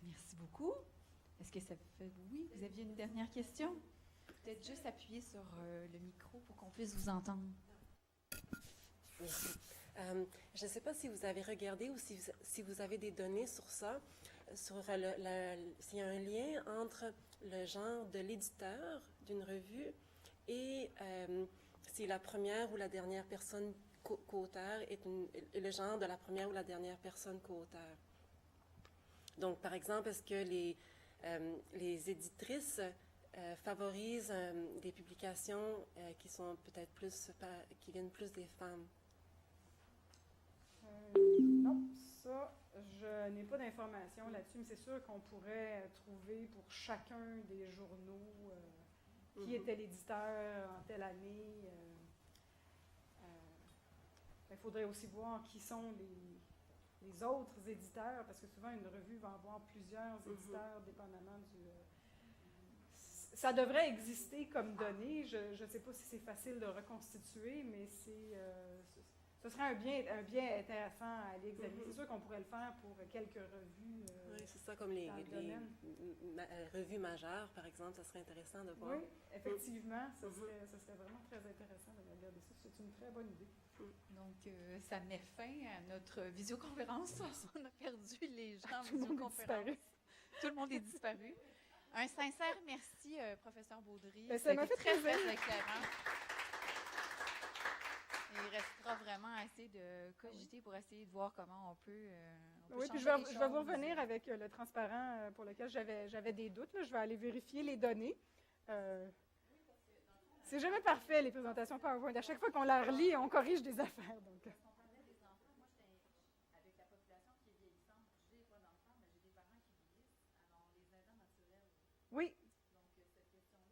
Merci beaucoup. Est-ce que ça fait... Oui, vous aviez une dernière question? Peut-être juste appuyer sur le micro pour qu'on puisse vous entendre. Merci. Je ne sais pas si vous avez regardé ou si vous avez des données sur ça, sur s'il y a un lien entre le genre de l'éditeur d'une revue et si la première ou la dernière personne co-auteur et le genre de la première ou la dernière personne co-auteur. Donc, par exemple, est-ce que les éditrices favorisent des publications qui sont peut-être qui viennent plus des femmes? Non, ça, je n'ai pas d'informations là-dessus, mais c'est sûr qu'on pourrait trouver pour chacun des journaux qui était l'éditeur en telle année. Il faudrait aussi voir qui sont les autres éditeurs, parce que souvent une revue va avoir plusieurs éditeurs dépendamment du... Ça devrait exister comme données. Je ne sais pas si c'est facile de reconstituer, mais ce serait un bien intéressant à aller examiner. C'est sûr qu'on pourrait le faire pour quelques revues. Oui, c'est ça, comme les revues majeures, par exemple, ça serait intéressant de voir. Oui, effectivement, ce serait vraiment très intéressant de regarder ça. C'est une très bonne idée. Donc, ça met fin à notre visioconférence. On a perdu les gens en visioconférence. Tout le monde est disparu. Un sincère merci, professeur Baudry. Ça m'a fait très, plaisir. très éclairant. Et il restera vraiment assez de cogiter pour essayer de voir comment on peut oui, puis je vais vous revenir avec le transparent pour lequel j'avais des doutes. Là. Je vais aller vérifier les données. C'est jamais parfait, les présentations PowerPoint. À chaque fois qu'on la relit, on corrige des affaires. Donc. On parlait des enfants. Moi, j'étais avec la population qui est vieillissante. Je n'ai pas d'enfants, mais j'ai des parents qui vieillissent. Alors, les aidants naturels. Oui. Donc, cette question-là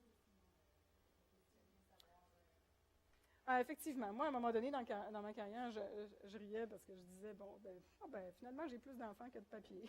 aussi, effectivement. Moi, à un moment donné, dans ma carrière, je riais parce que je disais, finalement, j'ai plus d'enfants que de papier.